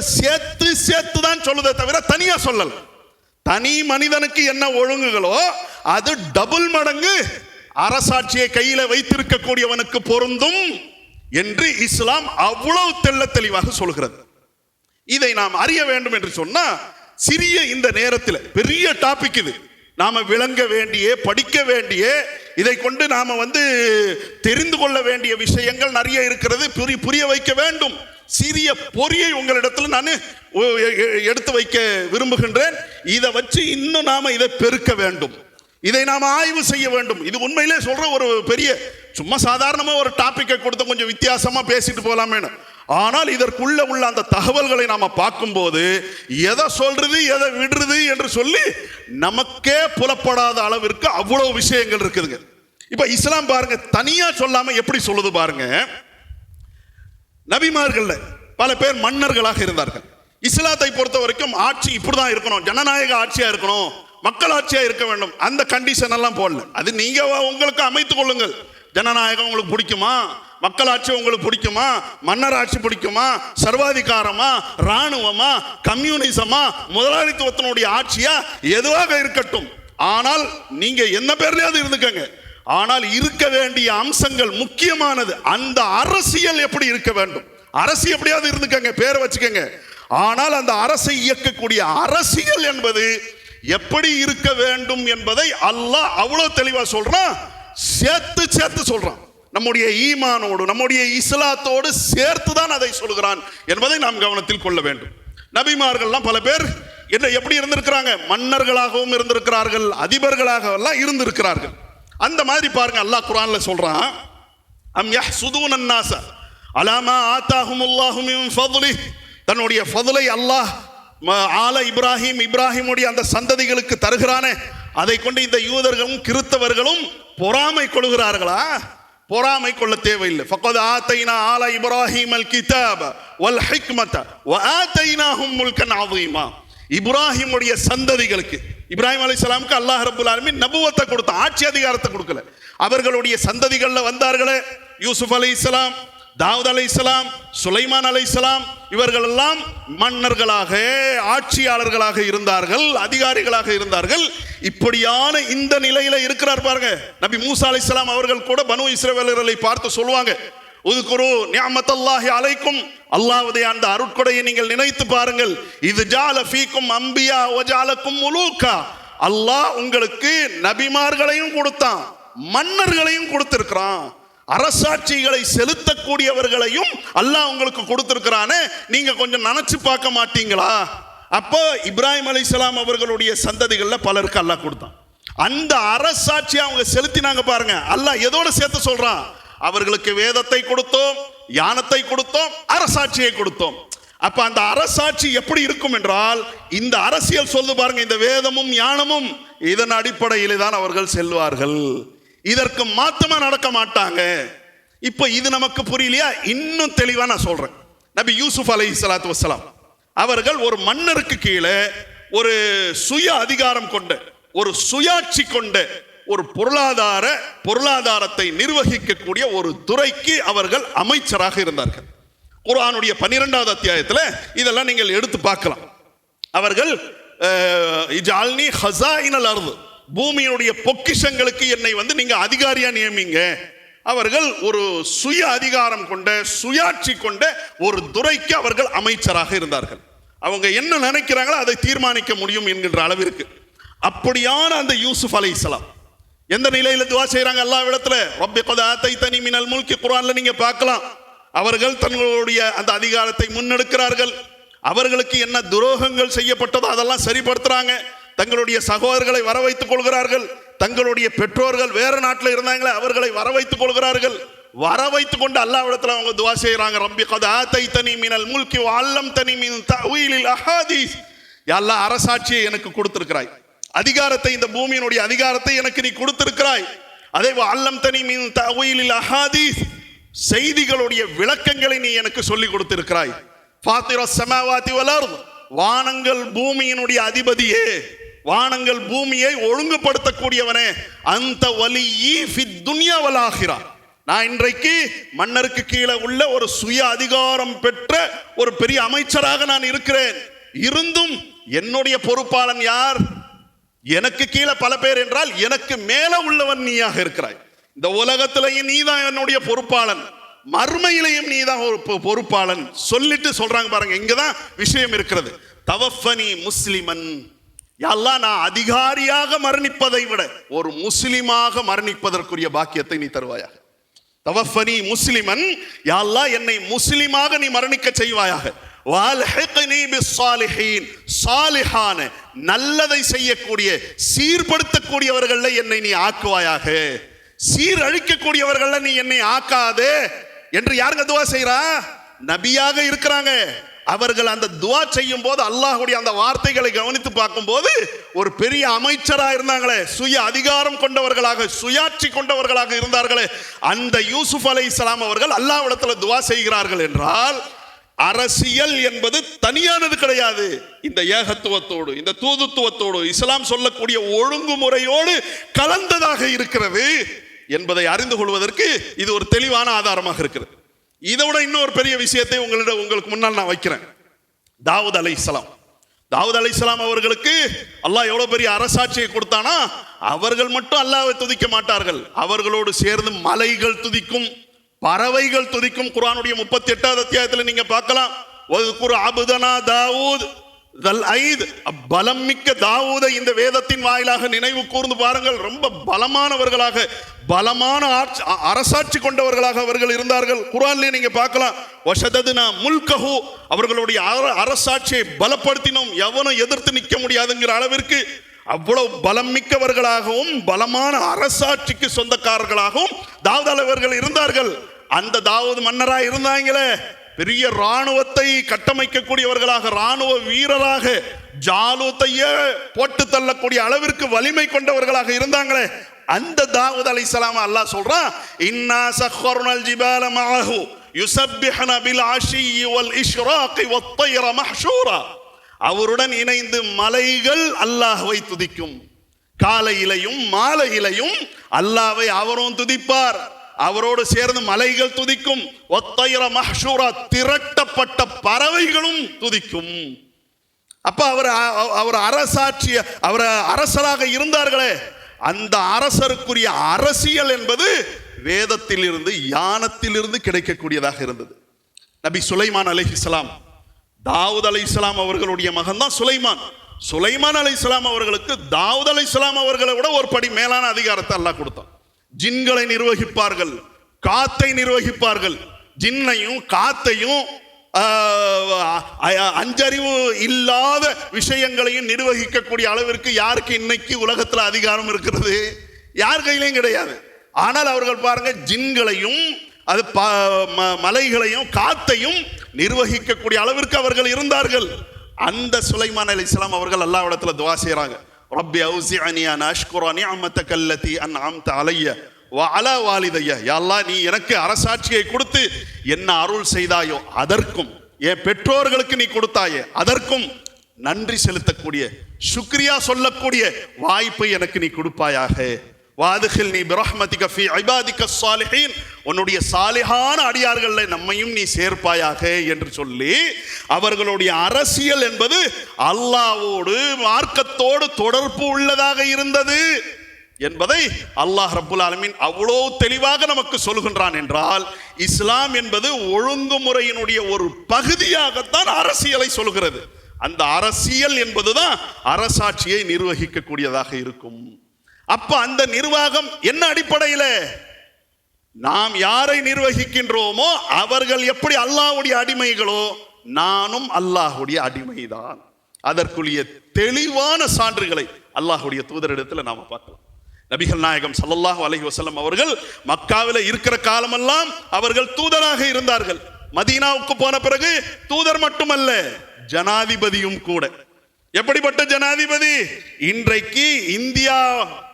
சேர்த்து தான் சொல்லுதே தவிர தனியா சொல்லல. தனி மனிதனுக்கு என்ன ஒழுங்குகளோ அது டபுள் மடங்கு அரசாட்சியை கையில வைத்திருக்கக்கூடியவனுக்கு பொருந்தும் என்று இஸ்லாம் அவ்வளவு தெள்ள தெளிவாக சொல்கிறது. இதை நாம் அறிய வேண்டும் என்று சொன்னா சிறிய இந்த நேரத்தில் பெரிய டாபிக் இது. நாம விளங்க வேண்டிய, படிக்க வேண்டிய, இதை கொண்டு நாம தெரிந்து கொள்ள வேண்டிய விஷயங்கள் நிறைய இருக்கிறது. புரிய வைக்க வேண்டும். சிறிய பொறியை உங்களிடத்தில் நான் எடுத்து வைக்க விரும்புகின்றேன். இதை வச்சு இன்னும் நாம இதை பெருக்க வேண்டும், இதை நாம ஆய்வு செய்ய வேண்டும். இது உண்மையிலே சொல்ற ஒரு பெரிய, சும்மா சாதாரணமா ஒரு டாபிக்கை கொடுத்து கொஞ்சம் வித்தியாசமா பேசிட்டு போலாமே. ஆனால் இதற்குள்ள உள்ள அந்த தகவல்களை நாம பார்க்கும்போது எதை சொல்றது எதை விடுறது என்று சொல்லி நமக்கே புலப்படாத அளவிற்கு அவ்வளவு விஷயங்கள் இருக்குதுங்க. இப்ப இஸ்லாம் பாருங்க, தனியா சொல்லாம எப்படி சொல்லுது பாருங்க. நபிமார்கள்ல பல பேர் மன்னர்களாக இருந்தார்கள். இஸ்லாத்தை பொறுத்த வரைக்கும் ஆட்சி இப்படிதான் இருக்கணும், ஜனநாயக ஆட்சியா இருக்கணும், மக்கள் ஆட்சியா இருக்க வேண்டும், அந்த கண்டிஷன் எல்லாம் போடல. அது நீங்க உங்களுக்கு அமைத்துக் கொள்ளுங்கள். ஜனநாயகம் உங்களுக்கு பிடிக்குமா, மக்களாட்சி உங்களுக்கு பிடிக்குமா, மன்னர் ஆட்சி பிடிக்குமா, சர்வாதிகாரமா, ராணுவமா, கம்யூனிசமா, முதலாளித்துவத்தினுடைய ஆட்சியா, எதுவாக இருக்கட்டும். ஆனால் நீங்க என்ன பேர்லயாவது இருந்துக்கங்க. ஆனால் இருக்க வேண்டிய அம்சங்கள் முக்கியமானது. அந்த அரசியல் எப்படி இருக்க வேண்டும், அரசு எப்படியாவது இருந்துக்கங்க, பேரை வச்சுக்கங்க. ஆனால் அந்த அரசை இயக்கக்கூடிய அரசியல் என்பது எப்படி இருக்க வேண்டும் என்பதை அல்லாஹ் அவ்வளவு தெளிவா சொல்றான். சேர்த்து சொல்றான். நம்முடைய ஈமானோடு, நம்முடைய இஸ்லாத்தோடு சேர்த்து தான் அதை சொல்கிறான் என்பதை நாம் கவனத்தில் கொள்ள வேண்டும். நபிமார்கள்லாம் பல பேர் எப்படி இருந்திருக்கிறாங்க? மன்னர்களாகவும் இருந்திருக்கிறார்கள், அதிபர்களாக எல்லாம் இருந்திருக்கிறார்கள். அந்த மாதிரி பாருங்க, அல்லாஹ் குர்ஆன்ல சொல்றான், அம் யஹ்சுதூன அன்னாஸ அலா மா ஆதாஹுமுல்லாஹு மின் ஃபضله, தன்னுடைய ஃபضலை அல்லாஹ் இப்ராஹிமுடைய அந்த சந்ததிகளுக்கு தருகிறானே, அதை கொண்டு இந்த யூதர்களும் கிறிஸ்தவர்களும் பொறாமை கொள்கிறார்களா? பொறாமை கொள்ள தேவையில்லை. ஃபக்கத் ஆதைனா ஆல இப்ராஹிமல் கிதாப வல் ஹிக்மத வ ஆதைனாஹும் முல்கன் அஸீமா. இப்ராஹிமுடைய சந்ததிகளுக்கு, இப்ராஹிம் அலைஹிஸ்ஸலாமுக்கு அல்லாஹ் ரப்பல் ஆலமீன் நபுவத்தை கொடுத்தான், ஆட்சி அதிகாரத்தை கொடுக்கல. அவர்களுடைய சந்ததிகள்ல வந்தார்களே, யூசுப் அலைஹிஸ்ஸலாம், தாவூத் அலைஹிஸ்ஸலாம், சுலைமான் அலைஹிஸ்ஸலாம், இவர்கள் எல்லாம் மன்னர்களாக, ஆட்சியாளர்களாக இருந்தார்கள், அதிகாரிகளாக இருந்தார்கள். இப்படியான இந்த நிலையில இருக்கிறார் பாருங்க. நபி மூசா அலைஹிஸ்ஸலாம் அவர்கள் கூட பனு இஸ்ரவேலர்களை பார்த்து சொல்லுவாங்க, உதுகுரு நிஅமத்தல்லாஹி அலைக்கும், அல்லாஹ்வுடைய அந்த அருட்கொடையை நீங்கள் நினைத்து பாருங்கள். இது ஜால ஃபீக்கும் அம்பியா வ ஜாலக்கும் முலூகா, அல்லாஹ் உங்களுக்கு நபிமார்களையும் கொடுத்தான், மன்னர்களையும் கொடுத்திருக்கிறான், அரசாட்சிகளை செலுத்தக்கூடியவர்களையும் அல்லாஹ் உங்களுக்கு கொடுத்திருக்கிறானே, நீங்க கொஞ்சம் நினைச்சு பார்க்க மாட்டீங்களா? அப்போ இப்ராஹிம் அலைஹிஸ்ஸலாம் அவர்களுடைய சந்ததிகள்ல பலருக்கு அல்லாஹ் கொடுத்தான். அந்த அரசாட்சியை அவங்க செலுத்தினாங்க பாருங்க. அல்லாஹ் எதோட சேர்த்து சொல்றான்? அவர்களுக்கு வேதத்தை கொடுத்தோம், ஞானத்தை கொடுத்தோம், அரசாட்சியை கொடுத்தோம். அப்ப அந்த அரசாட்சி எப்படி இருக்கும் என்றால், இந்த அரசியல் சொல்லு பாருங்க, இந்த வேதமும் ஞானமும் இதன் அடிப்படையிலே தான் அவர்கள் செல்வார்கள், இதற்கு மாத்தமா நடக்க மாட்டாங்க. இப்ப இது நமக்கு புரியலையா? இன்னும் தெளிவா நான் சொல்றேன். நபி யூசுப் அலைஹிஸ்ஸலாத்து வஸ்ஸலாம் அவர்கள் ஒரு மன்னருக்கு கீழே ஒரு சுய அதிகாரம் கொண்ட, ஒரு சுயாட்சி கொண்ட ஒரு பொருளாதாரத்தை நிர்வகிக்கக்கூடிய ஒரு துறைக்கு அவர்கள் அமைச்சராக இருந்தார்கள். குர்ஆனுடைய 12வது அத்தியாயத்தில் இதெல்லாம் நீங்கள் எடுத்து பார்க்கலாம். அவர்கள் இஜ்அல்னி ஹஸாயினல் அர்து, பூமியினுடைய பொக்கிஷங்களுக்கு என்னை நீங்க அதிகாரியா நியமிங்க. அவர்கள் ஒரு சுய அதிகாரம் கொண்ட, சுயாட்சி கொண்ட ஒரு துறைக்கு அவர்கள் அமைச்சராக இருந்தார்கள். அவங்க என்ன நினைக்கிறாங்களோ அதை தீர்மானிக்க முடியும் என்கின்ற அளவிற்கு அப்படியான அந்த யூசுப் அலைஹிஸ்ஸலாம் எந்த நிலையில துஆ செய்றாங்க அல்லாஹ்விடத்துல? ரப்பி கத் ஆதைதனி மினல் முல்கி, குர்ஆன்ல நீங்க பார்க்கலாம். அவர்கள் தங்களுடைய அந்த அதிகாரத்தை முன்னெடுக்கிறார்கள். அவர்களுக்கு என்ன துரோகங்கள் செய்யப்பட்டதோ அதெல்லாம் சரிப்படுத்துறாங்க. தங்களுடைய சகோதரர்களை வர வைத்துக் கொள்கிறார்கள். தங்களுடைய பெற்றோர்கள் வேற நாட்டில் இருந்தாங்களே அவர்களை வர வைத்துக் கொள்கிறார்கள். வர வைத்துக் கொண்டு அல்லாஹ்விடத்துல அவங்க துஆ செய்றாங்க. ரப்பி கத் ஆதைதனி மினல் முல்கி வ அல்லம்தனி மின் தஅவீலில் அஹாதீஸ். யா அல்லாஹ், அரசாட்சியை எனக்கு கொடுத்திருக்கிறாய், அதிகாரத்தை, இந்த பூமியினுடைய அதிகாரத்தை எனக்கு நீ கொடுத்திருக்கிறாய். அதே அல்லம்தனி மின் தஅவீலில் அஹாதீஸ், செய்திகளுடைய விளக்கங்களை நீ எனக்கு சொல்லி கொடுத்திருக்கிறாய். ஃபாத்திரஸ் ஸமாவாதி வல் அர்த், வானங்கள் பூமியினுடைய அதிபதியே, வானங்கள் பூமியை ஒழுங்குபடுத்தக்கூடியவனே, அந்த வலியி ஃபித் துன்யா வல் ஆখিরা, நான் இன்றைக்கு மன்னருக்கு கீழே உள்ள ஒரு சுய அதிகாரம் பெற்ற ஒரு பெரிய அமைச்சராக நான் இருக்கிறேன். இருந்தும் என்னுடைய பொறுப்பாளன் யார்? எனக்கு கீழே பல பேர் என்றால் எனக்கு மேல உள்ளவன் நீயாக இருக்கிறாய். இந்த உலகத்திலேயும் நீதான் என்னுடைய பொறுப்பாளன், மறுமையிலையும் நீதான் ஒரு பொறுப்பாளன் சொல்லிட்டு சொல்றாங்க பாருங்க. இங்கதான் விஷயம் இருக்கிறது. தவஃபனி முஸ்லிமன், யா அல்லாஹ், நான் அதிகாரியாக மரணிப்பதை விட ஒரு முஸ்லிமாக மரணிப்பதற்குரிய பாக்கியத்தை நீ தருவாயாக. தவஃபனி முஸ்லிமன், யா அல்லாஹ், என்னை முஸ்லிமாக நீ மரணிக்க செய்வாயாக. வல்ஹிக்னி பிஸ்ஸாலிஹீன், சாலிஹான நல்லதை செய்யக்கூடிய சீர்படுத்தக்கூடியவர்கள என்னை நீ ஆக்குவாயாக. சீரழிக்கக்கூடியவர்கள நீ என்னை ஆக்காதே என்று யாருங்க துஆ செய்றா? நபியாக இருக்கிறாங்க. அவர்கள் அந்த துஆ செய்யும் போது அல்லாஹ்வுடைய அந்த வார்த்தைகளை கவனித்து பார்க்கும்போது ஒரு பெரிய அமைச்சராக இருந்தாங்களே, சுய அதிகாரம் கொண்டவர்களாக, சுயாட்சி கொண்டவர்களாக இருந்தார்களே, அந்த யூசுப் அலைஹிஸ்ஸலாம் அவர்கள் அல்லாஹ்விடத்துல துஆ செய்கிறார்கள் என்றால் அரசியல் என்பது தனியானது கிடையாது. இந்த ஏகத்துவத்தோடு, இந்த தூதுத்துவத்தோடு, இஸ்லாம் சொல்லக்கூடிய ஒழுங்குமுறையோடு கலந்ததாக இருக்கிறது என்பதை அறிந்து கொள்வதற்கு இது ஒரு தெளிவான ஆதாரமாக இருக்கிறது. இதோட இன்னொரு பெரிய விஷயத்தை உங்களுக்கு முன்னால் நான் வைக்கிறேன். தாவூத் அலைஹிஸ்ஸலாம், தாவூத் அலைஹிஸ்ஸலாம் அவர்களுக்கு அல்லாஹ் எவ்வளவு பெரிய அரசாட்சியை கொடுத்தானா, அவர்கள் மட்டும் அல்லாஹ்வை துதிக்க மாட்டார்கள், அவர்களோடு சேர்ந்து மலைகள் துதிக்கும், பறவைகள் துதிக்கும். குர்ஆனுடைய 38வது அத்தியாயத்தில் நீங்க பார்க்கலாம். வஸ்குர் அப்தனா தாவூத் தல் ஐத், பலம் மிக்க தாவூதை இந்த வேதத்தின் வாயிலாக நினைவு கூர்ந்து பாருங்கள். ரொம்ப பலமானவர்களாக, பலமான அரசாட்சி கொண்டவர்களாக அவர்கள் இருந்தார்கள். குர்ஆன்லயே நீங்க பார்க்கலாம். வஷததுனா முல்கஹு, அவர்களுடைய அரசாட்சியை பலப்படுத்தினோம், எவனும் எதிர்த்து நிற்க முடியாதுங்கிற அளவிற்கு அவ்வளவு பலம் மிக்கவர்களாகவும் பலமான அரசாட்சிக்கு சொந்தக்காரர்களாகவும் தாவூத் அவர்கள் இருந்தார்கள். அந்த தாவூத் மன்னராக இருந்தாங்களே, பெரிய ராணுவத்தை கட்டமைக்கக்கூடியவர்களாக, ராணுவ வீரராக, ஜாலூத்தையே போட்டு தள்ளக்கூடிய அளவிற்கு வலிமை கொண்டவர்களாக இருந்தாங்களே, அந்த தாவூத் அலைஹிஸ்ஸலாம் அல்லாஹ் சொல்றான், இன்னா சഖர்னல் ஜிபால மஅஹு யுஸப்பிஹுன பில் அஷி வல் இஷ்ராகி வத் தைர மஹ்ஷூரா, அவருடன் இணைந்து மலைகள் அல்லாஹ்வை துதிக்கும், காலையிலையும் மாலையிலையும் அல்லாஹ்வை அவரும் துதிப்பார், அவரோடு சேர்ந்து மலைகள் துதிக்கும். ஒத்தைர மஹ்ஷூரா, திரட்டப்பட்ட பறவைகளும் துதிக்கும். அப்ப அவர் அரசாட்சி, அவர் அரசராக இருந்தார்களே, அந்த அரசருக்குரிய அரசியல் என்பது வேதத்தில் இருந்து, யானத்தில் இருந்து கிடைக்கக்கூடியதாக இருந்தது. நபி சுலைமான் அலைஹிஸ்ஸலாம், தாவூத் அலைஹிஸ்ஸலாம் அவர்களுடைய மகன் தான் சுலைமான். சுலைமான் அலைஹிஸ்ஸலாம் அவர்களுக்கு தாவூத் அலைஹிஸ்ஸலாம் அவர்களை விட ஒரு படி மேலான அதிகாரத்தை அல்லாஹ் கொடுத்தான். ஜின்களை நிர்வகிப்பார்கள், காத்தை நிர்வகிப்பார்கள். ஜின்னையும் காத்தையும் அஞ்சறிவு இல்லாத விஷயங்களையும் நிர்வகிக்கக்கூடிய அளவிற்கு யாருக்கு இன்னைக்கு உலகத்தில் அதிகாரம் இருக்கிறது? யார் கையிலையும் கிடையாது. ஆனால் அவர்கள் பாருங்க, ஜின்களையும் அது மலைகளையும் காத்தையும் நிர்வகிக்கக்கூடிய அளவிற்கு அவர்கள் இருந்தார்கள். அந்த சுலைமான் அலைஹிஸ்ஸலாம் அவர்கள் அல்லாஹ்விடத்துல துஆ செய்றாங்க. ரப்பி அவ்ஸிஅனி அன் அஷ்குர நிஅமதக அல்லதி அன்அம்த அலைய வ அலா வாலிதைய, யா அல்லாஹ், நீ எனக்கு அரசாட்சியை கொடுத்து என்ன அருள் செய்தாயோ அதற்கும் என் பெற்றோர்களுக்கு நீ கொடுத்தாயே, அதற்கும் நன்றி செலுத்தக்கூடிய, சுக்ரியா சொல்லக்கூடிய வாய்ப்பை எனக்கு நீ கொடுப்பாயாக. வாதுகில் நீ பிரஹ்மதிக ஃபீ இபாதிக ஸாலிஹீன், உன்னுடைய சாலிஹான அடியார்கள்ல நம்மையும் நீ சேர்ப்பாயாக என்று சொல்லி, அவர்களுடைய அரசியல் என்பது அல்லாஹ்வோடு மார்க்கத்தோடு தொடர்பு உள்ளதாக இருந்தது என்பதை அல்லாஹ் ரப்புல் ஆலமீன் அவ்வளோ தெளிவாக நமக்கு சொல்கின்றான். என்றால் இஸ்லாம் என்பது ஒழுங்குமுறையினுடைய ஒரு பகுதியாகத்தான் அரசியலை சொல்கிறது. அந்த அரசியல் என்பதுதான் அரசாட்சியை நிர்வகிக்கக்கூடியதாக இருக்கும். அப்ப அந்த நிர்வாகம் என்ன அடிப்படையில்? நாம் யாரை நிர்வகிக்கின்றோமோ அவர்கள் எப்படி அல்லாஹ்வுடைய அடிமைகளோ, நானும் அல்லாஹ்வுடைய அடிமைதான். அதற்குரிய தெளிவான சான்றுகளை அல்லாஹ்வுடைய தூதரிடத்தில் நாம பார்க்கலாம். நபிகள் நாயகம் ஸல்லல்லாஹு அலைஹி வஸல்லம் அவர்கள் மக்காவில் இருக்கிற காலமெல்லாம் அவர்கள் தூதராக இருந்தார்கள். மதீனாவுக்கு போன பிறகு தூதர் மட்டுமல்ல, ஜனாதிபதியும் கூட. எப்படிப்பட்ட ஜனாதிபதி? இன்றைக்கு இந்தியா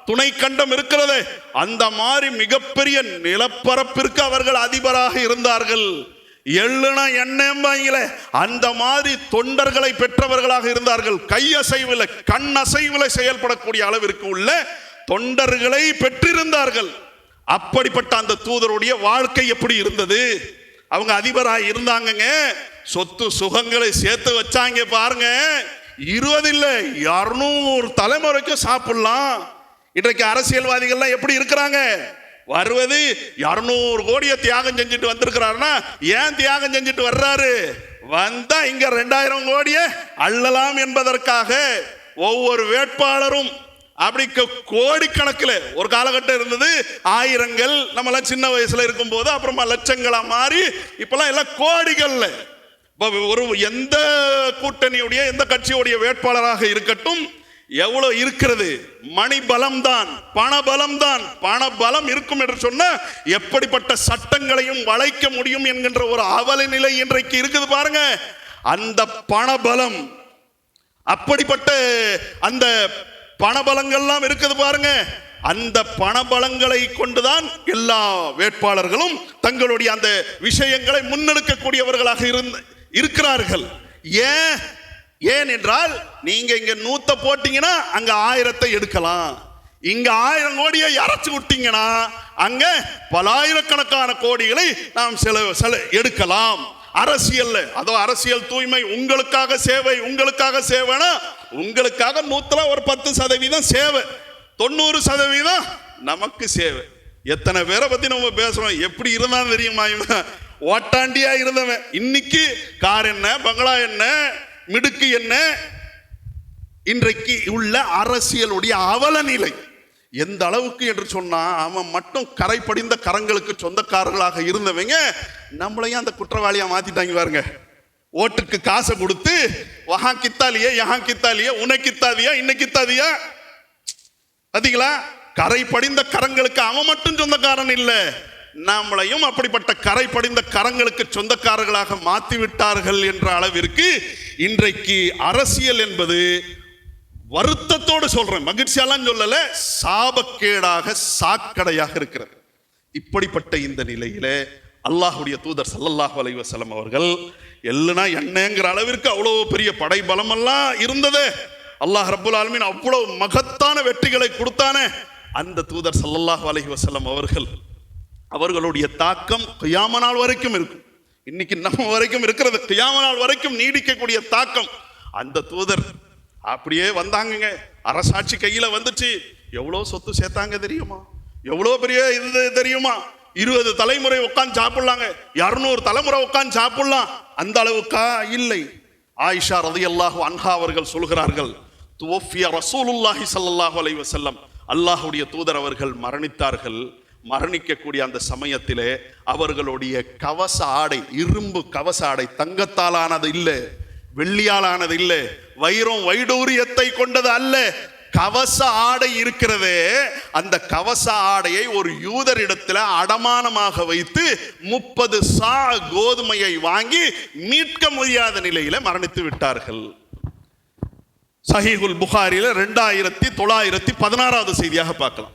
துணை கண்டம் இருக்கிறது, அந்த மாதிரி மிகப்பெரிய நிலப்பரப்பிற்கு அவர்கள் அதிபராக இருந்தார்கள். எள்ளுனா எண்ணெய்ல அந்த மாதிரி தொண்டர்களை பெற்றவர்களாக இருந்தார்கள். கையசைவில் கண் அசைவில் செயல்படக்கூடிய அளவிற்கு உள்ள தொண்டர்களை பெற்றிருந்தார்கள். அப்படிப்பட்ட அந்த தூதருடைய வாழ்க்கை எப்படி இருந்தது? அவங்க அதிபராக இருந்தாங்க, சொத்து சுகங்களை சேர்த்து வச்சாங்க. பாருங்க, 20 இல்லை 200 தலைமுறைக்கும் சாப்பிடலாம். இன்றைக்கு அரசியல்வாதிகள்லாம் எப்படி இருக்கிறாங்க? வருவது 200 கோடியை தியாகம் செஞ்சுட்டு வந்திருக்கிறாருன்னா, ஏன் தியாகம் செஞ்சுட்டு வர்றாரு? வந்தா இங்க 2000 கோடியை அள்ளலாம் என்பதற்காக ஒவ்வொரு வேட்பாளரும் அப்படி கோடிக்கணக்கில், ஒரு காலகட்டம் இருந்தது ஆயிரங்கள், நம்மளாம் சின்ன வயசுல இருக்கும் போது, அப்புறமா லட்சங்களா மாறி இப்பெல்லாம் எல்லாம் கோடிகள்ல. ஒரு எந்த கூட்டணியுடைய எந்த கட்சியுடைய வேட்பாளராக இருக்கட்டும், எவ்வளவு இருக்கிறது? மணி பலம் தான், பண பலம் தான். பண பலம் இருக்கும் என்று சொன்ன எப்படிப்பட்ட சட்டங்களையும் வளைக்க முடியும் என்கின்ற ஒரு அவல நிலை இன்றைக்கு இருக்குது பாருங்க. அந்த பண பலம், அப்படிப்பட்ட அந்த பணபலங்கள்லாம் இருக்குது பாருங்க. அந்த பணபலங்களை கொண்டுதான் எல்லா வேட்பாளர்களும் தங்களுடைய அந்த விஷயங்களை முன்னெடுக்கக்கூடியவர்களாக இருக்கிறார்கள். ஏன் என்றால், நீங்க இங்க 100 போட்டீங்கன்னா அங்க 1000 எடுக்கலாம். இங்க 1000 கோடியை இறச்சி விட்டீங்கன்னா அங்க பலாயிரக்கணக்கான கோடிகளை நாம் எடுக்கலாம். அரசியல், அதோ அரசியல் தூய்மை, உங்களுக்காக சேவை, உங்களுக்காக சேவைனா உங்களுக்காக 100ல ஒரு 10% சேவை, 90% நமக்கு சேவை. எத்தனை பேரை பத்தி நம்ம பேசுறோம். எப்படி இருந்தாலும் தெரியுமா, ஓட்டாண்டியா இருந்தவன் இன்னைக்கு கார் என்ன, பங்களா என்ன, மிடுக்கு என்ன. இன்றைக்கு உள்ள அரசியலுடைய அவல நிலை எந்த அளவுக்கு என்று சொன்னா, அவன் மட்டும் கரை படிந்த கரங்களுக்கு சொந்தக்காரர்களாக இருந்தவங்க நம்மளையும் அந்த குற்றவாளியா மாத்திட்டாங்க பாருங்க. ஓட்டுக்கு காசை கொடுத்து வஹா கித்தாலியே, யஹா கித்தாலியே, உன கித்தாதியா, இன்ன கித்தாதியா. பாத்தீங்களா? கரை படிந்த கரங்களுக்கு அவன் மட்டும் சொந்தக்காரன் இல்ல, நம்மளையும் அப்படிப்பட்ட கரை படிந்த கரங்களுக்கு சொந்தக்காரர்களாக மாத்தி விட்டார்கள் என்ற அளவிற்கு இன்றைக்கு அரசியல் என்பது, வருத்தத்தோடு சொல்றேன், மகிழ்ச்சியெல்லாம் சொல்லல, சாபக்கேடாக சாக்கடையாக இருக்கிறது. இப்படிப்பட்ட இந்த நிலையில அல்லாஹ்வுடைய தூதர் ஸல்லல்லாஹு அலைஹி வஸல்லம் அவர்கள் எல்லுனா என்னங்கிற அளவிற்கு அவ்வளவு பெரிய படை பலமெல்லாம் இருந்தது. அல்லாஹ் ரப்புல் ஆலமீன் அவ்வளவு மகத்தான வெற்றிகளை கொடுத்தானே. அந்த தூதர் ஸல்லல்லாஹு அலைஹி வஸல்லம் அவர்களுடைய தாக்கம் கியாமத் நாள் வரைக்கும் இருக்கும். இன்னைக்கு நம்ம வரைக்கும் இருக்கிறது, கியாமத் நாள் வரைக்கும் நீடிக்கக்கூடிய தாக்கம். அந்த தூதர் அப்படியே வந்தாங்க, அரசாட்சி கையில வந்துச்சு. எவ்வளவு சொத்து சேர்த்தாங்க தெரியுமா? எவ்வளவு பெரிய இது தெரியுமா? 20 தலைமுறை உட்கார்ந்து சாப்பிடலாங்க, 200 தலைமுறை உட்கார்ந்து சாப்பிடலாம். அந்த அளவுக்கா? இல்லை. ஆயிஷா ரலியல்லாஹு அன்ஹா அவர்கள் சொல்கிறார்கள், துவஃபிய ரசூலுல்லாஹி ஸல்லல்லாஹு அலைஹி வஸல்லம், அல்லாஹ்வுடைய தூதர் அவர்கள் மரணித்தார்கள். மரணிக்கக்கூடிய அந்த சமயத்திலே அவர்களுடைய கவச ஆடை, இரும்பு கவச ஆடை, தங்கத்தாலானது இல்லை, வெள்ளியாலானது இல்லை, வைரம் வைடூரியத்தை கொண்டது அல்ல, கவச ஆடை இருக்கிறதே. அந்த கவச ஆடையை ஒரு யூதரிடத்தில் அடமானமாக வைத்து 30 சா கோதுமையை வாங்கி மீட்க முடியாத நிலையில மரணித்து விட்டார்கள். சஹீஹுல் புகாரில 2916வது செய்தியாக பார்க்கலாம்.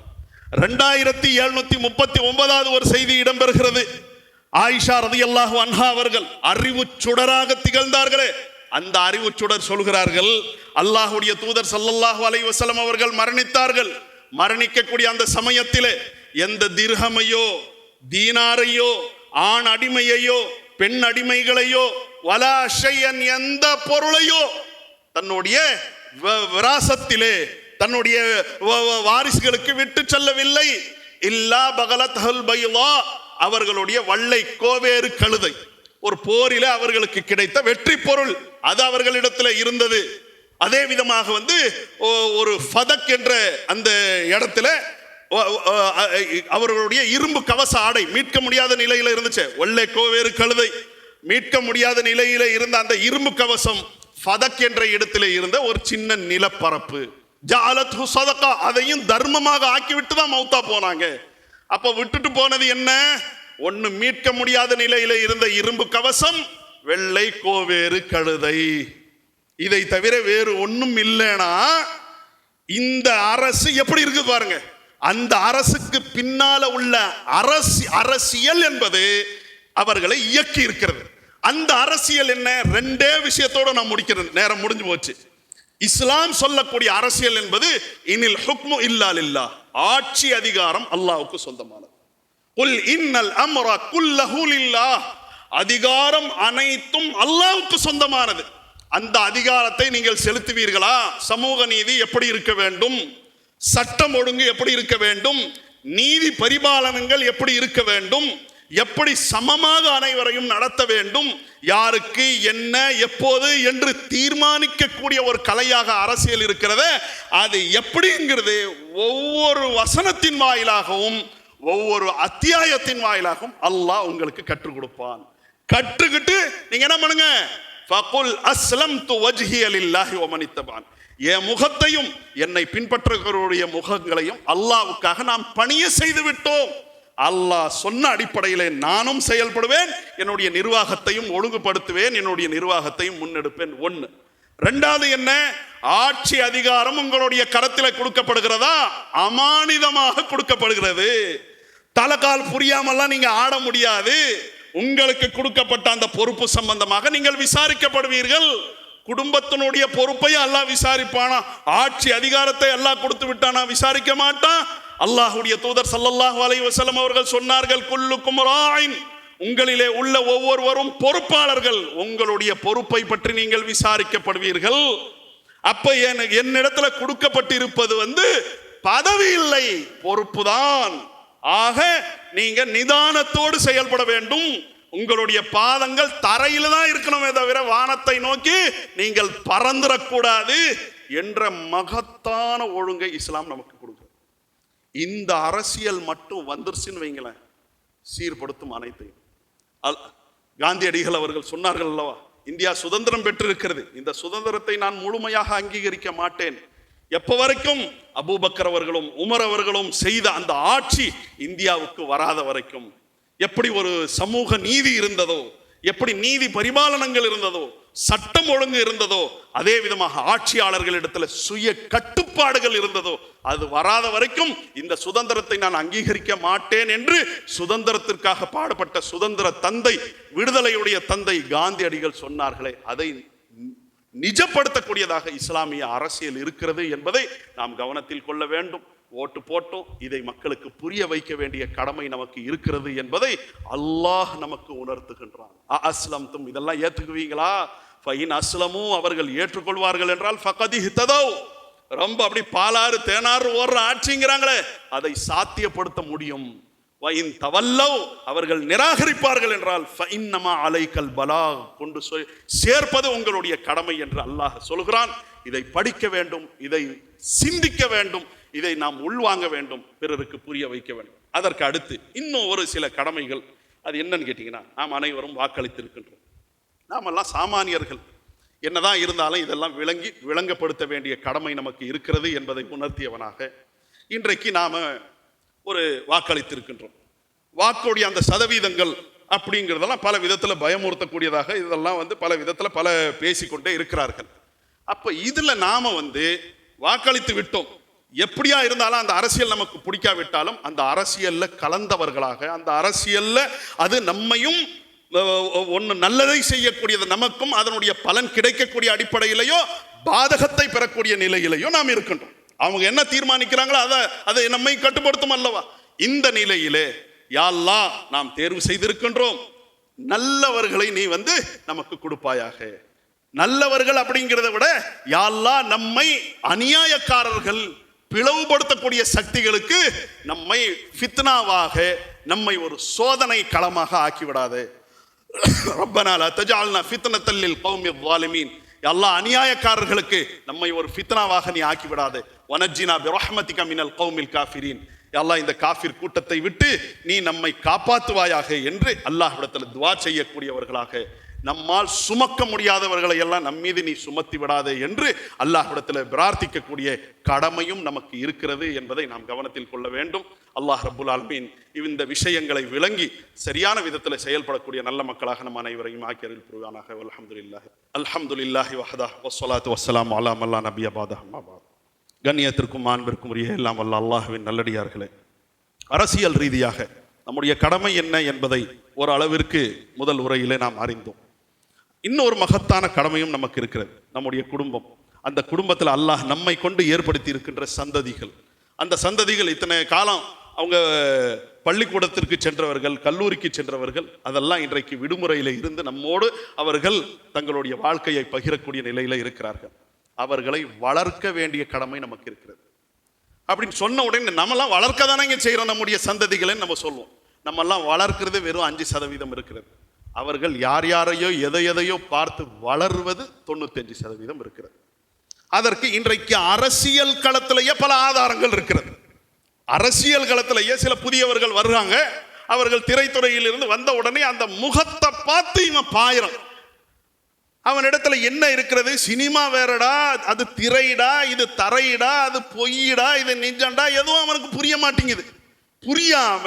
2739வது ஒரு செய்தி இடம்பெறுகிறது. ஆயிஷா ரலியல்லாஹு அன்ஹா அவர்கள் அறிவு சுடராக திகழ்ந்தார்களே, அந்த அறிவு சுடர் சொல்கிறார்கள், அல்லாஹ்வுடைய தூதர் ஸல்லல்லாஹு அலைஹி வஸல்லம் அவர்கள் மரணித்தார்கள். மரணிக்கக்கூடிய அந்த சமயத்திலே எந்த திர்ஹமையோ தீனாரையோ ஆண் அடிமையையோ பெண் அடிமைகளையோ வலா ஷையன் எந்த பொருளையோ தன்னுடைய விராசத்திலே தன்னுடைய வாரிசுகளுக்கு விட்டு செல்லவில்லை. இல்லா பகலத்ஹல் பைலா, அவர்களுடைய வள்ளை கோவேறு கழுதை, ஒரு போரில அவர்களுக்கு கிடைத்த வெற்றி பொருள், அது அவர்களிடத்தில் இருந்தது. அதே விதமாக ஒரு ஃபதக் என்ற அந்த இடத்துல அவர்களுடைய இரும்பு கவச ஆடை மீட்க முடியாத நிலையில இருந்துச்சு. வெள்ளை கோவேறு கழுதை மீட்க முடியாத நிலையில இருந்த அந்த இரும்பு கவசம் ஃபதக் என்ற இடத்துல இருந்த ஒரு சின்ன நிலப்பரப்பு. ஜஅலத்ஹு ஸதகா, அதையும் தர்மமாக ஆக்கிவிட்டு தான் மௌத்தா போனாங்க. அப்ப விட்டுட்டு போனது என்ன? ஒன்னு மீட்க முடியாத நிலையில இருந்த இரும்பு கவசம், வெள்ளை கோவேறு கழுதை. இதை தவிர வேறு ஒன்றும் இல்லைனா இந்த அரசு எப்படி இருக்கு பாருங்க. அந்த அரசுக்கு பின்னால உள்ள அரசியல் என்பது அவர்களை இயக்கி இருக்கிறது. அந்த அரசியல் என்ன? ரெண்டே விஷயத்தோட நான் முடிக்கிறேன், நேரம் முடிஞ்சு போச்சு. இஸ்லாம் சொல்லக்கூடிய அரசியல் என்பது இனில் ஹுக்மு இல்லா லில்லாஹ், ஆட்சி அதிகாரம் அல்லாஹ்வுக்கு சொந்தமானது. குல் இன்னல் அம்ர குல்லஹு லில்லாஹ், அதிகாரம் அனைத்தும் அல்லாஹ்வுக்கு சொந்தமானது. அந்த அதிகாரத்தை நீங்கள் செலுத்துவீர்களா? சமூக நீதி எப்படி இருக்க வேண்டும், சட்டம் ஒழுங்கு எப்படி இருக்க வேண்டும், நீதி பரிபாலனங்கள் எப்படி இருக்க வேண்டும், எப்படி சமமாக அனைவரையும் நடத்த வேண்டும், யாருக்கு என்ன எப்போது என்று தீர்மானிக்கக்கூடிய ஒரு கலையாக அரசியல் இருக்கிறது. அது எப்படிங்கிறது ஒவ்வொரு வசனத்தின் வாயிலாகவும் ஒவ்வொரு அத்தியாயத்தின் வாயிலாகவும் அல்லாஹ் உங்களுக்கு கற்றுக் கொடுப்பான். கற்றுக்கிட்டு நீங்க என்ன பண்ணுங்க? ஃபகுல் அஸ்லம்து வஜ்ஹிய லில்லாஹி வ மன் இத்தபான், என் முகத்தையும் என்னை பின்பற்றுகிறவருடைய முகங்களையும் அல்லாஹ்வுக்காக நாம் பணிய செய்து விட்டோம். அல்லாஹ் சொன்ன அடிப்படையிலே நானும் செயல்படுவேன், என்னுடைய நிர்வாகத்தையும் ஒழுங்குபடுத்துவேன், என்னுடைய நிர்வாகத்தையும் முன்னெடுப்பேன். ஒன்று. ரெண்டாவது என்ன? ஆட்சி அதிகாரம் உங்களுடைய கரத்தில் கொடுக்கப்படுகிறதா? அமானிதமாக கொடுக்கப்படுகிறது. தலைகால் புரியாமல்லாம் நீங்க ஆட முடியாது. உங்களுக்கு கொடுக்கப்பட்ட அந்த பொறுப்பு சம்பந்தமாக நீங்கள் விசாரிக்கப்படுவீர்கள். குடும்பத்தினுடைய பொறுப்பை அல்லாஹ் விசாரிப்பானா? ஆட்சி அதிகாரத்தை அல்லாஹ் கொடுத்து விட்டானா? விசாரிக்க மாட்டான். அல்லாஹ்வுடைய தூதர் ஸல்லல்லாஹு அலைஹி வஸல்லம் அவர்கள் சொன்னார்கள், குல்லுக்கும் ராயின், உங்களிலே உள்ள ஒவ்வொருவரும் பொறுப்பாளர்கள், உங்களுடைய பொறுப்பை பற்றி நீங்கள் விசாரிக்கப்படுவீர்கள். அப்ப என்னிடத்துல கொடுக்கப்பட்டிருப்பது பதவி இல்லை, பொறுப்பு தான். ஆக நீங்க நிதானத்தோடு செயல்பட வேண்டும். உங்களுடைய பாதங்கள் தரையில தான் இருக்கணுமே தவிர வானத்தை நோக்கி நீங்கள் பறந்துடக்கூடாது என்ற மகத்தான ஒழுங்கை இஸ்லாம் நமக்கு கொடுக்கும். இந்த அரசியல் மட்டும் வந்துருச்சுன்னு வைங்களேன், சீர்படுத்தும் அனைத்தையும். காந்தியடிகள் அவர்கள் சொன்னார்கள் அல்லவா, இந்தியா சுதந்திரம் பெற்றிருக்கிறது, இந்த சுதந்திரத்தை நான் முழுமையாக அங்கீகரிக்க மாட்டேன். எப்ப வரைக்கும்? அபூபக்கர் அவர்களும் உமர் அவர்களும் செய்த அந்த ஆட்சி இந்தியாவுக்கு வராத வரைக்கும். எப்படி ஒரு சமூக நீதி இருந்ததோ, எப்படி நீதி பரிபாலனங்கள் இருந்ததோ, சட்டம் ஒழுங்கு இருந்ததோ, அதே விதமாக ஆட்சியாளர்களிடத்துல சுய கட்டுப்பாடுகள் இருந்ததோ, அது வராத வரைக்கும் இந்த சுதந்திரத்தை நான் அங்கீகரிக்க மாட்டேன் என்று சுதந்திரத்திற்காக பாடுபட்ட சுதந்திர தந்தை, விடுதலையுடைய தந்தை காந்தியடிகள் சொன்னார்களே, அதை நிஜப்படுத்தக்கூடியதாக இஸ்லாமிய அரசியல் இருக்கிறது என்பதை நாம் கவனத்தில் கொள்ள வேண்டும். ஓட்டு போட்டோம், இதை மக்களுக்கு புரிய வைக்க வேண்டிய கடமை நமக்கு இருக்கிறது என்பதை அல்லாஹ் நமக்கு உணர்த்துகின்றான். அஸ்லம்தும், இதெல்லாம் ஏற்றுக்குவீங்களா? ஃபைன் அஸ்லமு, அவர்கள் ஏற்றுக்கொள்வார்கள் என்றால் ஃபகத் இஹ்ததௌ, ரொம்ப அப்படி பாலாறு தேனாறு ஓடுற ஆட்சிங்கிறாங்களே, அதை சாத்தியப்படுத்த முடியும். வைன் தவல்லவ், அவர்கள் நிராகரிப்பார்கள் என்றால் ஃபஇன்னமா அலைக்கல் பலாக், கொண்டு சேர்ப்பது உங்களுடைய கடமை என்று அல்லாஹ் சொல்கிறான். இதை படிக்க வேண்டும், இதை சிந்திக்க வேண்டும், இதை நாம் உள்வாங்க வேண்டும், பிறருக்கு புரிய வைக்க வேண்டும். அதற்கு அடுத்து இன்னும் ஒரு சில கடமைகள். அது என்னன்னு கேட்டீங்கன்னா, நாம் அனைவரும் வாக்களித்திருக்கின்றோம். நாம் எல்லாம் சாமானியர்கள். என்னதான் இருந்தாலும் இதெல்லாம் விளங்கப்படுத்த வேண்டிய கடமை நமக்கு இருக்கிறது என்பதை உணர்த்தியவனாக இன்றைக்கு நாம ஒரு வாக்களித்திருக்கின்றோம். வாக்குடைய அந்த சதவீதங்கள் அப்படிங்கிறதெல்லாம் பல விதத்தில் பயமுறுத்தக்கூடியதாக, இதெல்லாம் பல விதத்தில் பல பேசிக்கொண்டே இருக்கிறார்கள். அப்ப இதுல நாம வாக்களித்து விட்டோம், எப்படியா இருந்தாலும் அந்த அரசியல் நமக்கு பிடிக்காவிட்டாலும் அந்த அரசியல்ல கலந்தவர்களாக, அந்த அரசியல்ல அது நம்மையும் ஒன்று நல்லதை செய்யக்கூடியது நமக்கும் அதனுடைய பலன் கிடைக்கக்கூடிய அடிப்படையிலையோ பாதகத்தை பெறக்கூடிய நிலையிலையோ நாம் இருக்கின்றோம். அவங்க என்ன தீர்மானிக்கிறாங்களோ அதை நம்மை கட்டுப்படுத்தும் அல்லவா. இந்த நிலையிலே யா அல்லாஹ் நாம் தேர்வு செய்திருக்கின்றோம், நல்லவர்களை நீ நமக்கு கொடுப்பாயாக. நல்லவர்கள் அப்படிங்கிறத விட யா அல்லாஹ் நம்மை அநியாயக்காரர்கள், பிளவுபடுத்தக்கூடிய சக்திகளுக்கு நம்மை ஃபித்னாவாக, நம்மை ஒரு சோதனை களமாக ஆக்கிவிடாதே. ரப்பனா லா தஜஅல்னா ஃபித்னத்தல் லில் கௌமில் ஸாலிமீன். அல்லாஹ் அநியாயக்காரர்களுக்கு நம்மை ஒரு ஃபித்னாவாக நீ ஆக்கிவிடாதே. வனஜ்ஜினா பிரஹ்மதிக மினல் கௌமில் காஃபிரீன். அல்லாஹ் இந்த காஃபிர் கூட்டத்தை விட்டு நீ நம்மை காப்பாற்றுவாயாக என்று அல்லாஹ்விடத்தில் துஆ செய்யக்கூடியவர்களாக, நம்மால் சுமக்க முடியாதவர்களை எல்லாம் நம்மீது நீ சுமத்தி விடாதே என்று அல்லாஹ்விடத்தில் பிரார்த்திக்கக்கூடிய கடமையும் நமக்கு இருக்கிறது என்பதை நாம் கவனத்தில் கொள்ள வேண்டும். அல்லாஹ் ரப்புல் ஆலமீன் இந்த விஷயங்களை விளங்கி சரியான விதத்தில் செயல்படக்கூடிய நல்ல மக்களாக நம் அனைவரையும் ஆக்கியரில் புரிவானாக. அல்ஹம்துலில்லாஹி வஹதா வஸ்ஸலாத்து வஸ்ஸலாமு அலா மல்லா நபிய பாதஹ் அம்மா பாத். கண்ணியத்திற்கும் மாண்பிற்கும் உரிய எல்லாம் வல்ல அல்லாஹ்வின் நல்லடியார்களே, அரசியல் ரீதியாக நம்முடைய கடமை என்ன என்பதை ஒரு அளவிற்கு முதல் உரையிலே நாம் அறிந்தோம். இன்னொரு மகத்தான கடமையும் நமக்கு இருக்கிறது, நம்முடைய குடும்பம். அந்த குடும்பத்தில் அல்லாஹ் நம்மை கொண்டு ஏற்படுத்தி இருக்கின்ற சந்ததிகள், அந்த சந்ததிகள் இத்தனை காலம் அவங்க பள்ளிக்கூடத்திற்கு சென்றவர்கள், கல்லூரிக்கு சென்றவர்கள், அதெல்லாம் இன்றைக்கு விடுமுறையில் இருந்து நம்மோடு அவர்கள் தங்களுடைய வாழ்க்கையை பகிரக்கூடிய நிலையில் இருக்கிறார்கள். அவர்களை வளர்க்க வேண்டிய கடமை நமக்கு இருக்கிறது. அப்படின்னு சொன்ன உடனே நம்மெல்லாம் வளர்க்க தானே இங்கே செய்கிறோம் நம்முடைய சந்ததிகளை நம்ம சொல்லுவோம். நம்மெல்லாம் வளர்க்கிறது வெறும் 5% இருக்கிறது. அவர்கள் யார் யாரையோ எதையோ பார்த்து வளர்வது 95% இருக்கிறது. அதற்கு இன்றைக்கு அரசியல் களத்திலேயே பல ஆதாரங்கள் இருக்கிறது. அரசியல் களத்திலேயே சில புதியவர்கள் வர்றாங்க, அவர்கள் திரைத்துறையில் இருந்து வந்த உடனே அந்த முகத்தை பார்த்து இவன் பாயிரம். அவனிடத்துல என்ன இருக்கிறது? சினிமா வேறடா, அது திரைடா, இது தரையிடா, அது பொய்யிடா, இது நிஜண்டா, எதுவும் அவனுக்கு புரிய மாட்டேங்குது. புரியாம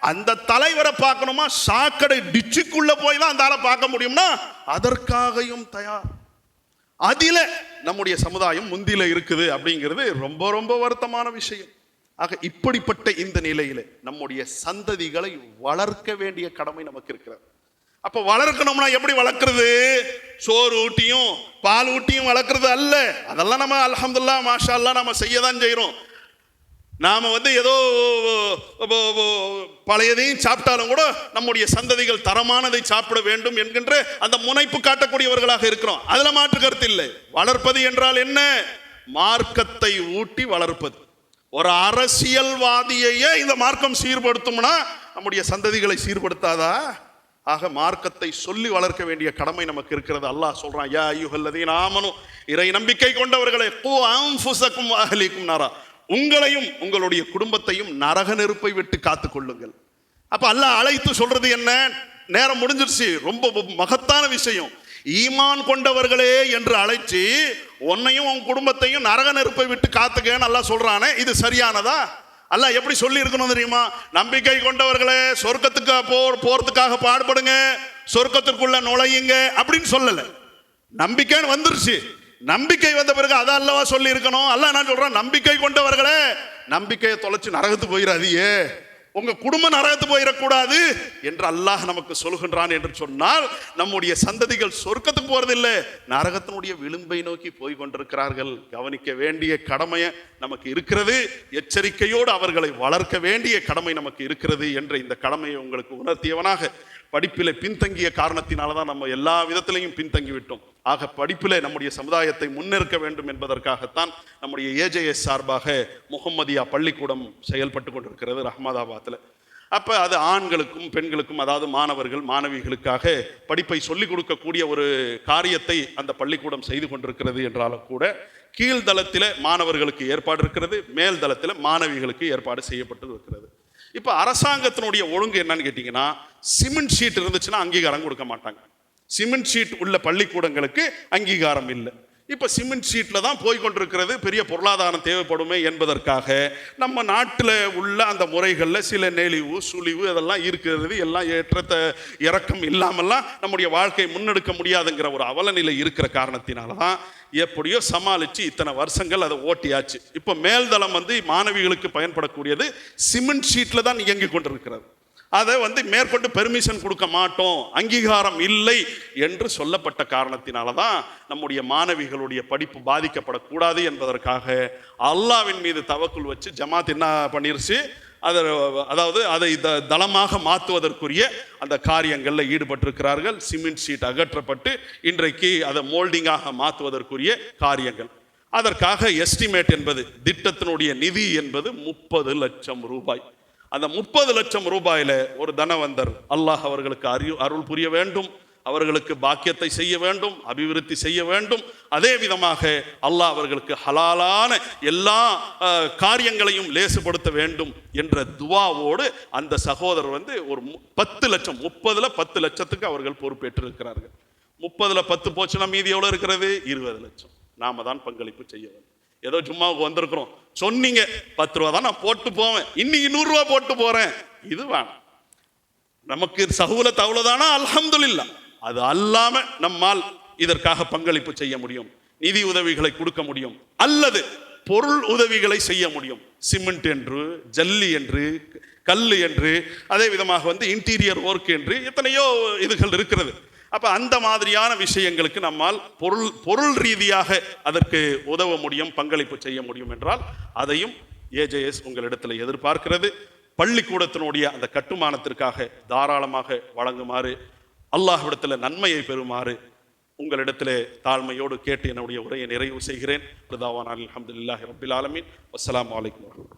அந்த தலைவரை பார்க்கணுமா, சாக்கடை டிச்சுக்குள்ள போய் தான் அந்த ஆளை பார்க்க முடியும்னா அதற்காகவும் தயார். அதில நம்முடைய சமுதாயம் முந்தில இருக்குது அப்படிங்கிறது ரொம்ப ரொம்ப வருத்தமான விஷயம். ஆக இப்படிப்பட்ட இந்த நிலையில நம்முடைய சந்ததிகளை வளர்க்க வேண்டிய கடமை நமக்கு இருக்கிறது. அப்ப வளர்க்கணும்னா எப்படி வளர்க்கிறது? சோறு ஊட்டியும் பால் ஊட்டியும் வளர்க்கறது அல்ல. அதெல்லாம் நம்ம அல்ஹம்துலில்லாஹ் மாஷா அல்லாஹ் நம்ம செய்யதான் செய்யறோம். நாம ஏதோ பழையதையும் சாப்பிட்டாலும் கூட நம்முடைய சந்ததிகள் தரமானதை சாப்பிட வேண்டும் என்கின்ற அந்த முனைப்பு காட்டக்கூடியவர்களாக இருக்கிறோம். அதுல மாற்று கருத்து இல்லை. வளர்ப்பது என்றால் என்ன? மார்க்கத்தை ஊட்டி வளர்ப்பது. ஒரு அரசியல்வாதியையே இந்த மார்க்கம் சீர்படுத்தும்னா நம்முடைய சந்ததிகளை சீர்படுத்தாதா? ஆக மார்க்கத்தை சொல்லி வளர்க்க வேண்டிய கடமை நமக்கு இருக்கிறது. அல்லாஹ் சொல்றான், யா அய்யுஹல்லதீன ஆமனு, இறை நம்பிக்கை கொண்டவர்களே, கூ அன்ஃபுஸக்கும் வஅஹ்லீக்கும் நாரா, உங்களையும் உங்களுடைய குடும்பத்தையும் நரக நெருப்பை விட்டு காத்துக் கொள்ளுங்கள். அப்ப அல்லாஹ் அழைத்து சொல்றது என்ன? நேரம் முடிஞ்சிருச்சு, ரொம்ப மகத்தான விஷயம். ஈமான் கொண்டவர்களே என்று அழைச்சி உன்னையும் உன் குடும்பத்தையும் நரக நெருப்பை விட்டு காத்துக்கன்னு அல்லாஹ் சொல்றானே, இது சரியானதா? அல்லாஹ் எப்படி சொல்லி இருக்கணும் தெரியுமா? நம்பிக்கை கொண்டவர்களே சொர்க்கத்துக்கு போறதுக்காக பாடுபடுங்க, சொர்க்கத்திற்குள்ள நுழையுங்க அப்படின்னு சொல்லல. நம்பிக்கைன்னு வந்துருச்சு. நம்பிக்கை வந்த பிறகு அதை அல்லவா சொல்லி இருக்கணும். அல்லாஹ் நான் சொல்றேன், நம்பிக்கை கொண்டவர்களே, நம்பிக்கையை தொலைச்சு நரகத்து போயிடாதீயே, உங்க குடும்பம் நரகத்து போயிடக்கூடாது என்று அல்லாஹ் நமக்கு சொல்கின்றான் என்று சொன்னால் நம்முடைய சந்ததிகள் சொர்க்கத்துக்கு போறதில்லை, நரகத்தினுடைய விளிம்பை நோக்கி போய் கொண்டிருக்கிறார்கள். கவனிக்க வேண்டிய கடமை நமக்கு இருக்கிறது. எச்சரிக்கையோடு அவர்களை வளர்க்க வேண்டிய கடமை நமக்கு இருக்கிறது என்ற இந்த கடமையை உங்களுக்கு உணர்த்தியவனாக, படிப்பிலே பின்தங்கிய காரணத்தினால்தான் நம்ம எல்லா விதத்திலையும் பின்தங்கி விட்டோம். ஆக படிப்பிலே நம்முடைய சமுதாயத்தை முன்னேற்க வேண்டும் என்பதற்காகத்தான் நம்முடைய ஏஜேஎஸ் சார்பாக முஹம்மதியா பள்ளிக்கூடம் செயல்பட்டு கொண்டிருக்கிறது அஹ்மதாபாத்தில். அப்போ அது ஆண்களுக்கும் பெண்களுக்கும், அதாவது மாணவர்கள் மாணவிகளுக்காக படிப்பை சொல்லிக் கொடுக்கக்கூடிய ஒரு காரியத்தை அந்த பள்ளிக்கூடம் செய்து கொண்டிருக்கிறது என்றாலும் கூட கீழ்தளத்தில் மாணவர்களுக்கு ஏற்பாடு இருக்கிறது, மேல் தளத்தில் மாணவிகளுக்கு ஏற்பாடு செய்யப்பட்டு இருக்கிறது. இப்போ அரசாங்கத்தினுடைய ஒழுங்கு என்னன்னு கேட்டிங்கன்னா, சிமெண்ட் ஷீட் இருந்துச்சுன்னா அங்கீகாரம் கொடுக்க மாட்டாங்க. சிமெண்ட் ஷீட் உள்ள பள்ளிக்கூடங்களுக்கு அங்கீகாரம் இல்லை. இப்போ சிமெண்ட் ஷீட்டில் தான் போய் கொண்டிருக்கிறது. பெரிய பொருளாதாரம் தேவைப்படுமே என்பதற்காக நம்ம நாட்டில் உள்ள அந்த முறைகளில் சில நெளிவு சுழிவு அதெல்லாம் இருக்கிறது. எல்லாம் ஏற்றத்தை இறக்கம் இல்லாமல்லாம் நம்முடைய வாழ்க்கை முன்னெடுக்க முடியாதுங்கிற ஒரு அவலநிலை இருக்கிற காரணத்தினால தான் எப்படியோ சமாளித்து இத்தனை வருஷங்கள் அதை ஓட்டியாச்சு. இப்போ மேல்தளம் மாணவிகளுக்கு பயன்படக்கூடியது சிமெண்ட் ஷீட்டில் தான் இயங்கி கொண்டிருக்கிறது. அதை மேற்கொண்டு பெர்மிஷன் கொடுக்க மாட்டோம், அங்கீகாரம் இல்லை என்று சொல்லப்பட்ட காரணத்தினால தான் நம்முடைய மாணவிகளுடைய படிப்பு பாதிக்கப்படக்கூடாது என்பதற்காக அல்லாஹ்வின் மீது தவக்குல் வச்சு ஜமாத் என்ன பண்ணிருச்சு, அதை தளமாக மாற்றுவதற்குரிய அந்த காரியங்களில் ஈடுபட்டிருக்கிறார்கள். சிமெண்ட் ஷீட் அகற்றப்பட்டு இன்றைக்கு அதை மோல்டிங்காக மாற்றுவதற்குரிய காரியங்கள். அதற்காக எஸ்டிமேட் என்பது திட்டத்தினுடைய நிதி என்பது 30 லட்சம் ரூபாய். அந்த 30 லட்சம் ரூபாயில ஒரு தனவந்தர் அல்லாஹ் அவர்களுக்கு அருள் புரிய வேண்டும், அவர்களுக்கு பாக்கியத்தை செய்ய வேண்டும், அபிவிருத்தி செய்ய வேண்டும். அதே விதமாக அல்லாஹ் அவர்களுக்கு ஹலாலான எல்லா காரியங்களையும் லேசுபடுத்த வேண்டும் என்ற துவாவோடு அந்த சகோதரர் ஒரு 10 லட்சம் 30ல் 10 லட்சத்துக்கு அவர்கள் பொறுப்பேற்று இருக்கிறார்கள். 30ல் 10 போச்சுன்னா மீதி எவ்வளவு இருக்கிறது? 20 லட்சம். நாம தான் பங்களிப்பு செய்ய வேண்டும். ஏதோ சும்மாவுக்கு வந்திருக்கிறோம், சொன்னீங்க 10 ரூபா தான் நான் போட்டு போவேன், இன்னைக்கு 100 ரூபா போட்டு போறேன், இது வேணாம். நமக்கு சஹூலத் அவ்வளவுதானா? அல்ஹம்துலில்லாஹ். அது அல்லாம நம்மால் இதற்காக பங்களிப்பு செய்ய முடியும், நிதி உதவிகளை கொடுக்க முடியும், அல்லது பொருள் உதவிகளை செய்ய முடியும். சிமெண்ட் என்று, ஜல்லி என்று, கல் என்று, அதே விதமாக இன்டீரியர் ஒர்க் என்று எத்தனையோ இதுகள் இருக்கிறது. அப்ப அந்த மாதிரியான விஷயங்களுக்கு நம்மால் பொருள் ரீதியாக அதற்கு உதவ முடியும், பங்களிப்பு செய்ய முடியும் என்றால் அதையும் ஏஜேஎஸ் உங்களிடத்தில் எதிர்பார்க்கிறது. பள்ளிக்கூடத்தினுடைய அந்த கட்டுமானத்திற்காக தாராளமாக வழங்குமாறு, அல்லாஹ்விடத்தில் நன்மையை பெறுமாறு உங்களிடத்திலே தாழ்மையோடு கேட்டு என்னுடைய உரையை நிறைவு செய்கிறேன். அல்ஹம்துலில்லாஹி ரப்பில் ஆலமீன். அஸ்ஸலாமு அலைக்கும்.